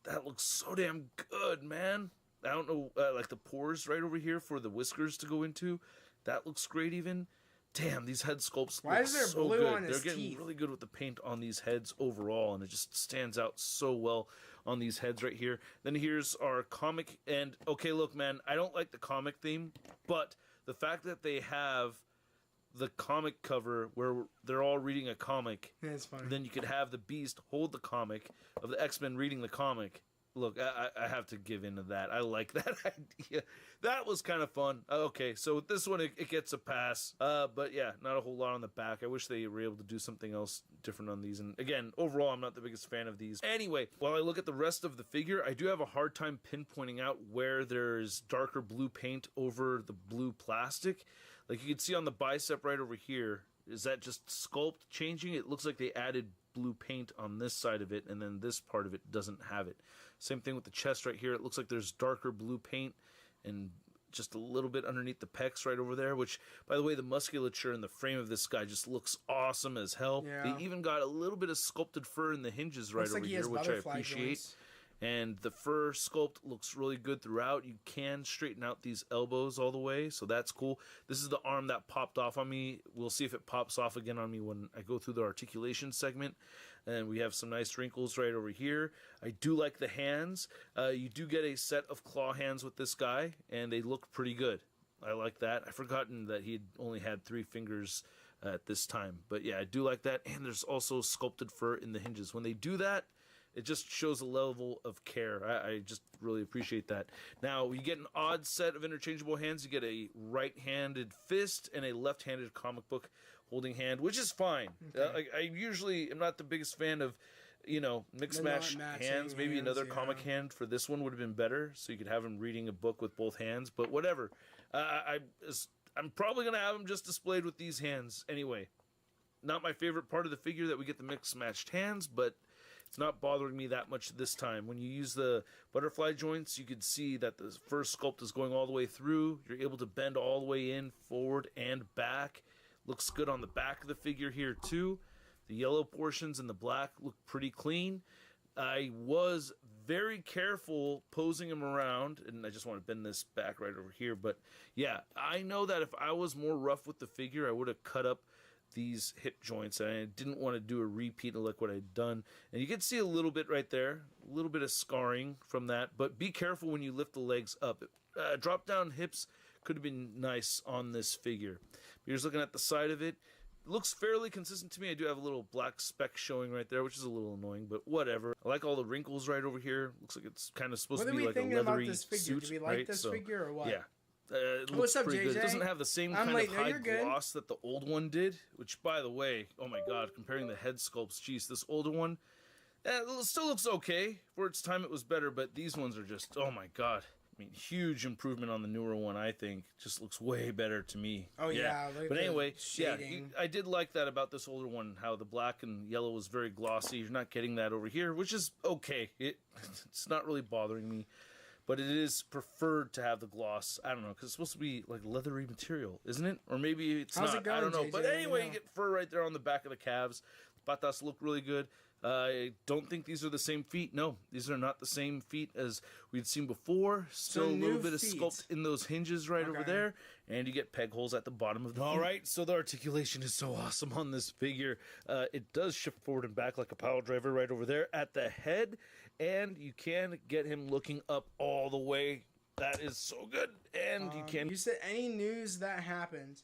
That looks so damn good, man. I don't know, like the pores right over here for the whiskers to go into. That looks great even. Damn, these head sculpts Why look is there so blue good. on his They're getting teeth? really good with the paint on these heads overall, and it just stands out so well on these heads right here. Then here's our comic, and okay, look, man, I don't like the comic theme, but the fact that they have the comic cover where they're all reading a comic, Yeah, it's funny. then you could have the Beast hold the comic of the X-Men reading the comic. Look, I have to give into that. I like that idea. That was kind of fun. Okay, so with this one, it gets a pass. But yeah, not a whole lot on the back. I wish they were able to do something else different on these. And again, overall, I'm not the biggest fan of these. Anyway, while I look at the rest of the figure, I do have a hard time pinpointing out where there's darker blue paint over the blue plastic. Like you can see on the bicep right over here, is that just sculpt changing? It looks like they added blue paint on this side of it, and then this part of it doesn't have it. Same thing with the chest right here. It looks like there's darker blue paint and just a little bit underneath the pecs right over there, which, by the way, the musculature and the frame of this guy just looks awesome as hell. Yeah. They even got a little bit of sculpted fur in the hinges right Looks over like he here, has which I butterfly appreciate. joints. And the fur sculpt looks really good throughout. You can straighten out these elbows all the way, so that's cool. This is the arm that popped off on me. We'll see if it pops off again on me when I go through the articulation segment. And we have some nice wrinkles right over here. I do like the hands. You do get a set of claw hands with this guy, and they look pretty good. I like that. I've forgotten that he only had 3 fingers at this time. But yeah, I do like that. And there's also sculpted fur in the hinges. When they do that, it just shows a level of care. I just really appreciate that. Now, you get an odd set of interchangeable hands. You get a right-handed fist and a left-handed comic book holding hand, which is fine. Okay. I usually am not the biggest fan of, mix The match not-matching hands. Maybe hands, another yeah. comic hand for this one would have been better, so you could have him reading a book with both hands. But whatever. I'm probably going to have him just displayed with these hands anyway. Not my favorite part of the figure that we get the mix matched hands, but it's not bothering me that much this time. When you use the butterfly joints, you can see that the first sculpt is going all the way through. You're able to bend all the way in, forward, and back. Looks good on the back of the figure here, too. The yellow portions and the black look pretty clean. I was very careful posing him around, and I just want to bend this back right over here. But, yeah, I know that if I was more rough with the figure, I would have cut up these hip joints, and I didn't want to do a repeat of like what I'd done. And you can see a little bit right there, a little bit of scarring from that, but be careful when you lift the legs up. Drop down hips could have been nice on this figure. You're just looking at the side of it. Looks fairly consistent to me. I do have a little black speck showing right there, which is a little annoying, but whatever. I like all the wrinkles right over here. Looks like it's kind of supposed to be like a leathery suit. Do we like right? this figure or what? Yeah. It looks What's up, pretty JJ? good. It doesn't have the same I'm kind late. of No, high you're good. gloss that the old one did, which, by the way, oh my god, comparing the head sculpts, geez, this older one, it still looks okay. For its time, it was better, but these ones are just, oh my god. I mean, huge improvement on the newer one, I think. Just looks way better to me. Oh, yeah. Look at But the anyway, shading. I did like that about this older one, how the black and yellow was very glossy. You're not getting that over here, which is okay. It's not really bothering me. But it is preferred to have the gloss. I don't know, because it's supposed to be like leathery material, isn't it? Or maybe it's How's not. it going, I don't know. JJ? But Let me anyway, know. you get fur right there on the back of the calves. The patas look really good. I don't think these are the same feet. No, these are not the same feet as we'd seen before. Still a little new bit of feet. sculpt in those hinges right over Okay. there. And you get peg holes at the bottom of the All right, so the articulation is so awesome on this figure. It does shift forward and back like a pile driver right over there at the head. And you can get him looking up all the way. That is so good. And you can... You said any news that happened.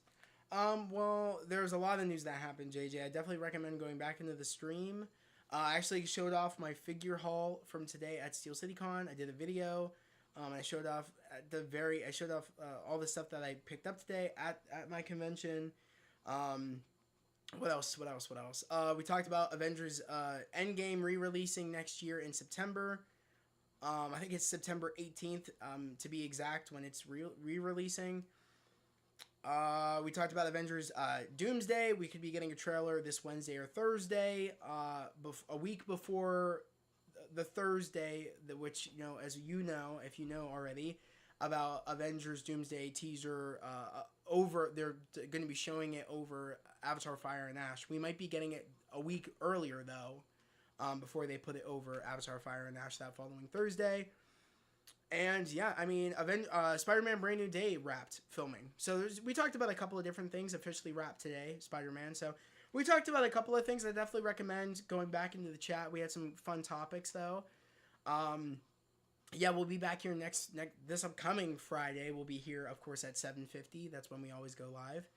Well, there's a lot of news that happened, JJ. I definitely recommend going back into the stream. I actually showed off my figure haul from today at Steel City Con. I did a video. I showed off all the stuff that I picked up today at my convention. What else? We talked about Avengers Endgame re-releasing next year in September. I think it's September 18th, to be exact, when it's re-releasing. We talked about Avengers Doomsday. We could be getting a trailer this Wednesday or Thursday, a week before the Thursday, which, you know, as you know, if you know already, about Avengers Doomsday teaser they're going to be showing it over Avatar Fire and Ash. We might be getting it a week earlier, though, before they put it over Avatar Fire and Ash that following Thursday. And yeah, I mean, Spider-Man Brand New Day wrapped filming. So we talked about a couple of different things officially wrapped today, Spider-Man. So we talked about a couple of things I definitely recommend going back into the chat. We had some fun topics, though. Yeah, we'll be back here this upcoming Friday. We'll be here, of course, at 7:50. That's when we always go live.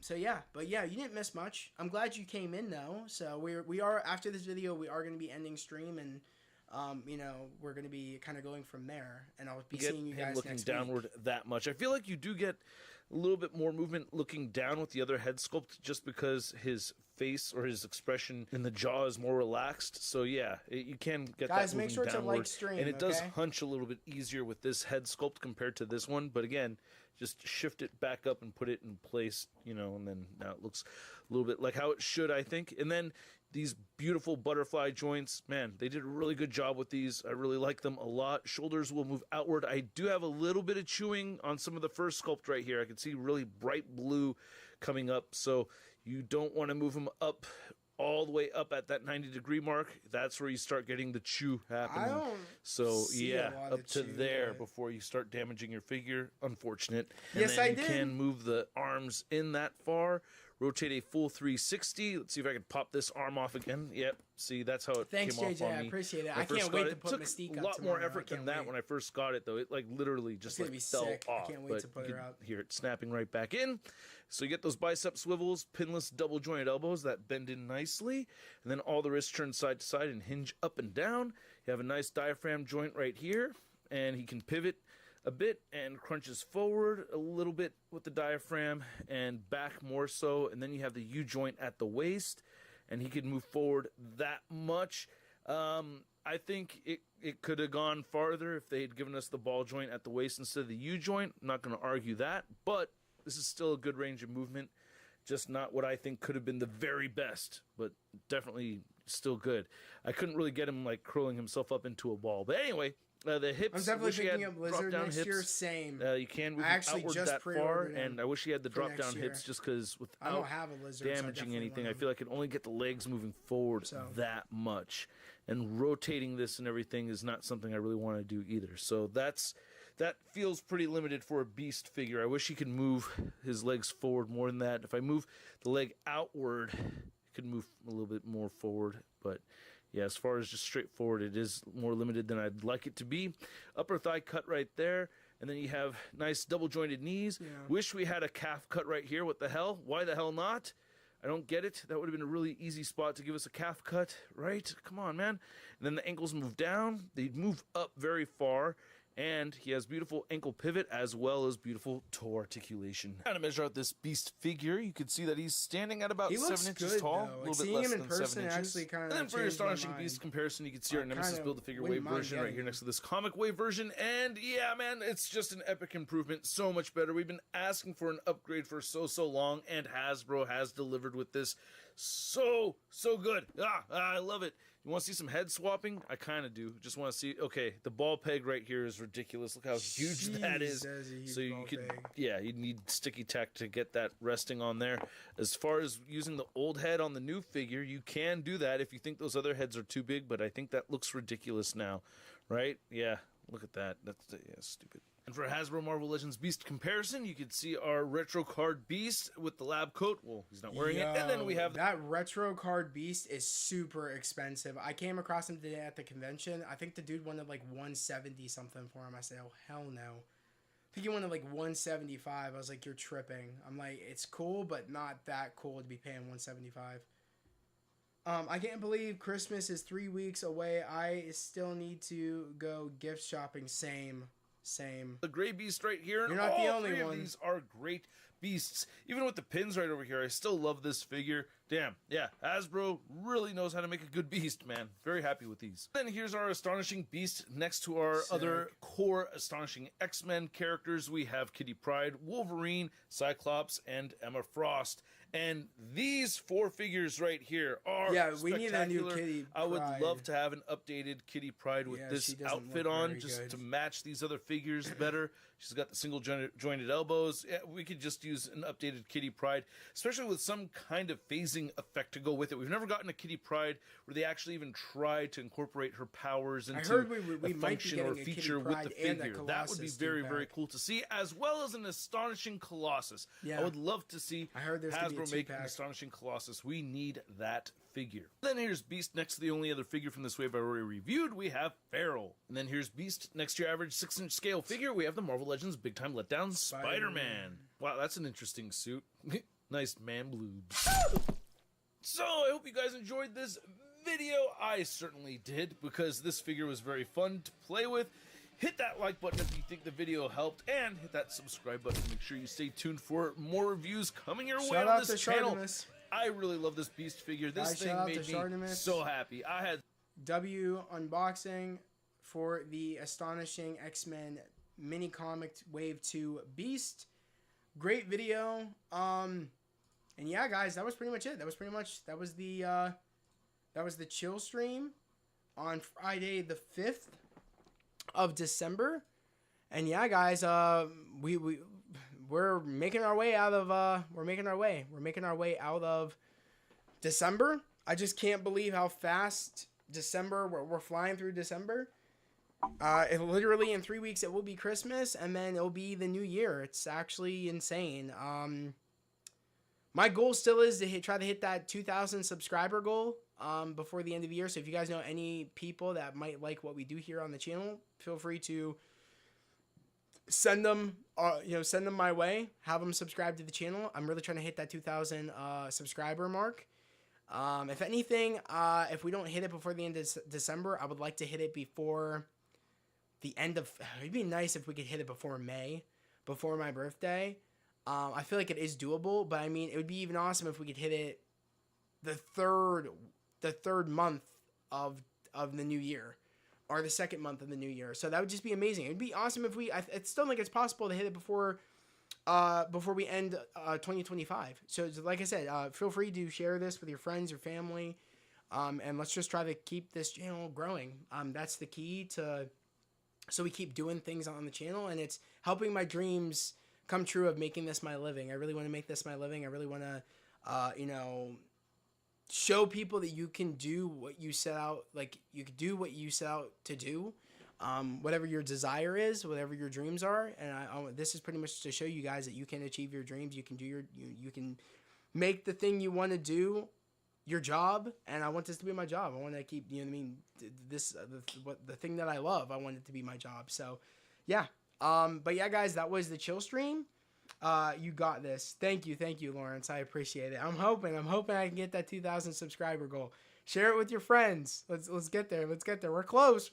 So yeah, but yeah, you didn't miss much. I'm glad you came in, though. So we are after this video, we are going to be ending stream, and you know, we're going to be kind of going from there, and I'll be seeing you guys looking next downward week. that much. I feel like you do get a little bit more movement looking down with the other head sculpt, just because his face or his expression in the jaw is more relaxed. So yeah, you can get Guys, that make moving sure to downward. like stream, and it does okay? hunch a little bit easier with this head sculpt compared to this one. But again, just shift it back up and put it in place, you know, and then now it looks a little bit like how it should, I think. And then these beautiful butterfly joints, man, they did a really good job with these. I really like them a lot. Shoulders will move outward. I do have a little bit of chewing on some of the first sculpt right here. I can see really bright blue coming up, so you don't want to move them up all the way up at that 90-degree mark. That's where you start getting the chew happening. I don't So see a yeah, lot up of to chew, there but- before you start damaging your figure. Unfortunate. Yes, and then I you did. can move the arms in that far. Rotate a full 360. Let's see if I can pop this arm off again. Yep. See, that's how it Thanks, came off JJ. on I me. appreciate it. when I first can't got wait it. to put Took Mystique a up lot more tomorrow. effort I than can't that wait. when I first got it, though. It like literally just gonna like be fell sick. I off. can't wait but to put you her can out. hear it snapping right back in. So you get those bicep swivels, pinless double jointed elbows that bend in nicely, and then all the wrists turn side to side and hinge up and down. You have a nice diaphragm joint right here, and he can pivot a bit and crunches forward a little bit with the diaphragm and back more so, and then you have the U joint at the waist, and he can move forward that much. I think it could have gone farther if they had given us the ball joint at the waist instead of the U joint. I'm not going to argue that, but this is still a good range of movement. Just not what I think could have been the very best, but definitely still good. I couldn't really get him like curling himself up into a ball. But anyway, the hips. I'm definitely wish he picking had up Blizzard drop-down next hips. year. Same. You can move I actually outward just that far, pre-ordered him and I wish he had the for drop next down year. hips just because I don't without have a Blizzard. so I damaging definitely anything, want I feel I can only get the legs moving forward So- that much, and rotating this and everything is not something I really want to do either. So that feels pretty limited for a beast figure. I wish he could move his legs forward more than that. If I move the leg outward, it could move a little bit more forward, but yeah, as far as just straightforward, it is more limited than I'd like it to be. Upper thigh cut right there, And then you have nice double jointed knees. Yeah. Wish we had a calf cut right here. What the hell? Why the hell not? I don't get it. That would have been a really easy spot to give us a calf cut, right? Come on, man. And then the ankles move down. They move up very far. And he has beautiful ankle pivot as well as beautiful toe articulation. Now to measure out this beast figure, you can see that he's standing at about He 7 looks inches good, tall, though. a Like, little bit seeing less him in than person 7 inches. actually kinda And then for your changed my astonishing mind. beast comparison, you can see our I Nemesis kinda build a figure wouldn't wave mind version right getting here it. next to this comic wave version. And yeah, man, it's just an epic improvement. So much better. We've been asking for an upgrade for so long, and Hasbro has delivered with this. So good. I love it. You want to see some head swapping? I kind of do. Just want to see. Okay, the ball peg right here is ridiculous. Look how huge that is. Jeez, that is a huge So you ball could, peg. yeah, you need sticky tack to get that resting on there. As far as using the old head on the new figure, you can do that if you think those other heads are too big. But I think that looks ridiculous now, right? Yeah, look at that. That's stupid. And for Hasbro Marvel Legends Beast comparison, you can see our retro card Beast with the lab coat. Well, he's not wearing it. And then we have that retro card Beast is super expensive. I came across him today at the convention. I think the dude wanted like 170 something for him. I said, oh hell no. I think he wanted like 175. I was like, you're tripping. I'm like, it's cool, but not that cool to be paying 175. I can't believe Christmas is 3 weeks away. I still need to go gift shopping. Same. the Gray Beast right here. You're And not the all only three one. of these are great beasts. Even with the pins right over here, I still love this figure. Damn, yeah, Hasbro really knows how to make a good beast, man. Very happy with these. Then here's our Astonishing Beast next to our other core Astonishing X-Men characters. We have Kitty Pryde, Wolverine, Cyclops, and Emma Frost. And these 4 figures right here are we need a new spectacular. Kitty I would Pryde. love to have an updated Kitty Pryde with Yeah, this she doesn't outfit look on, very just good. to match these other figures better. She's got the single jointed elbows. Yeah, we could just use an updated Kitty Pryde, especially with some kind of phasing effect to go with it. We've never gotten a Kitty Pryde where they actually even try to incorporate her powers into heard we a might be function or getting a Kitty feature with Pryde the and a figure. That would be Colossus very, too very back. cool to see, as well as an Astonishing Colossus. Yeah. I would love to see I heard there's gonna be a Hasbro make an 2-pack. Astonishing Colossus. We need that figure. Then here's Beast next to the only other figure from this wave I already reviewed. We have Feral. And then here's Beast next to your average 6-inch scale figure. We have the Marvel Legends Big Time Letdown Spider-Man. Wow, that's an interesting suit. Nice man boobs. So I hope you guys enjoyed this video. I certainly did, because this figure was very fun to play with. Hit that like button if you think the video helped, and hit that subscribe button to make sure you stay tuned for more reviews coming your way Shout on out this to channel. Shardimus. I really love this Beast figure. This Guys, thing shout out made to me Shardimus. so happy. I had W unboxing for the Astonishing X-Men mini comic Wave 2 Beast. Great video. And yeah, guys, that was pretty much it. That was the chill stream on Friday the 5th of December. And yeah, guys, we're making our way out of we're making our way out of December. I just can't believe how fast December we're flying through December. Literally in 3 weeks it will be Christmas, and then it'll be the new year. It's actually insane. My goal still is to try to hit that 2,000 subscriber goal before the end of the year. So if you guys know any people that might like what we do here on the channel, feel free to send them my way. Have them subscribe to the channel. I'm really trying to hit that 2,000 subscriber mark. If anything, if we don't hit it before the end of December, I would like to hit it before the end of. It'd be nice if we could hit it before May, before my birthday. I feel like it is doable, but I mean, it would be even awesome if we could hit it the third month of the new year, or the second month of the new year. So that would just be amazing. It'd be awesome if I still think it's possible to hit it before we end 2025. So like I said, feel free to share this with your friends, your family, and let's just try to keep this channel growing. That's the key so we keep doing things on the channel, and it's helping my dreams come true of making this my living. I really want to make this my living. I really want to, show people that you can do what you set out, like you can do what you set out to do, whatever your desire is, whatever your dreams are. And this is pretty much to show you guys that you can achieve your dreams. You can do you can make the thing you want to do your job. And I want this to be my job. I want to keep, the thing that I love, I want it to be my job. So yeah, But yeah, guys, that was the chill stream. You got this. Thank you, Lawrence. I appreciate it. I'm hoping I can get that 2,000 subscriber goal. Share it with your friends. Let's get there. We're close.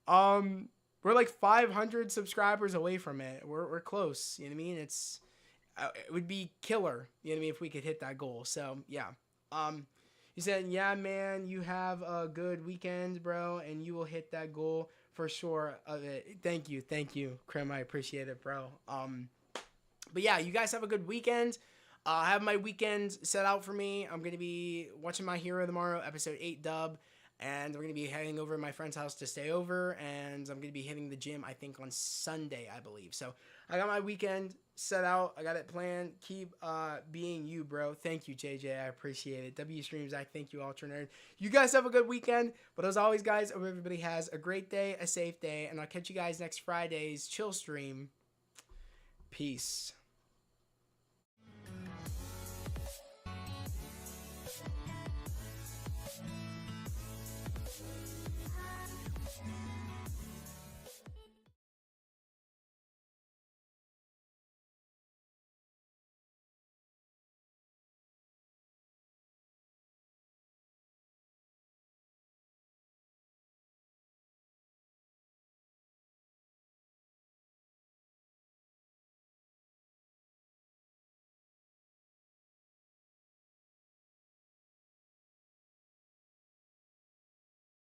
We're like 500 subscribers away from it. We're close. You know what I mean? It would be killer. You know what I mean, if we could hit that goal. So yeah. You said, yeah, man, you have a good weekend, bro, and you will hit that goal for sure. Of it. Thank you, Krim. I appreciate it, bro. But yeah, you guys have a good weekend. I have my weekend set out for me. I'm going to be watching My Hero tomorrow, episode 8 dub. And we're going to be heading over to my friend's house to stay over. And I'm going to be hitting the gym, I think, on Sunday, I believe. So I got my weekend set out. I got it planned. Keep being you, bro. Thank you, JJ. I appreciate it. W Streams, I thank you, Ultra Nerd. You guys have a good weekend. But as always, guys, I hope everybody has a great day, a safe day. And I'll catch you guys next Friday's chill stream. Peace.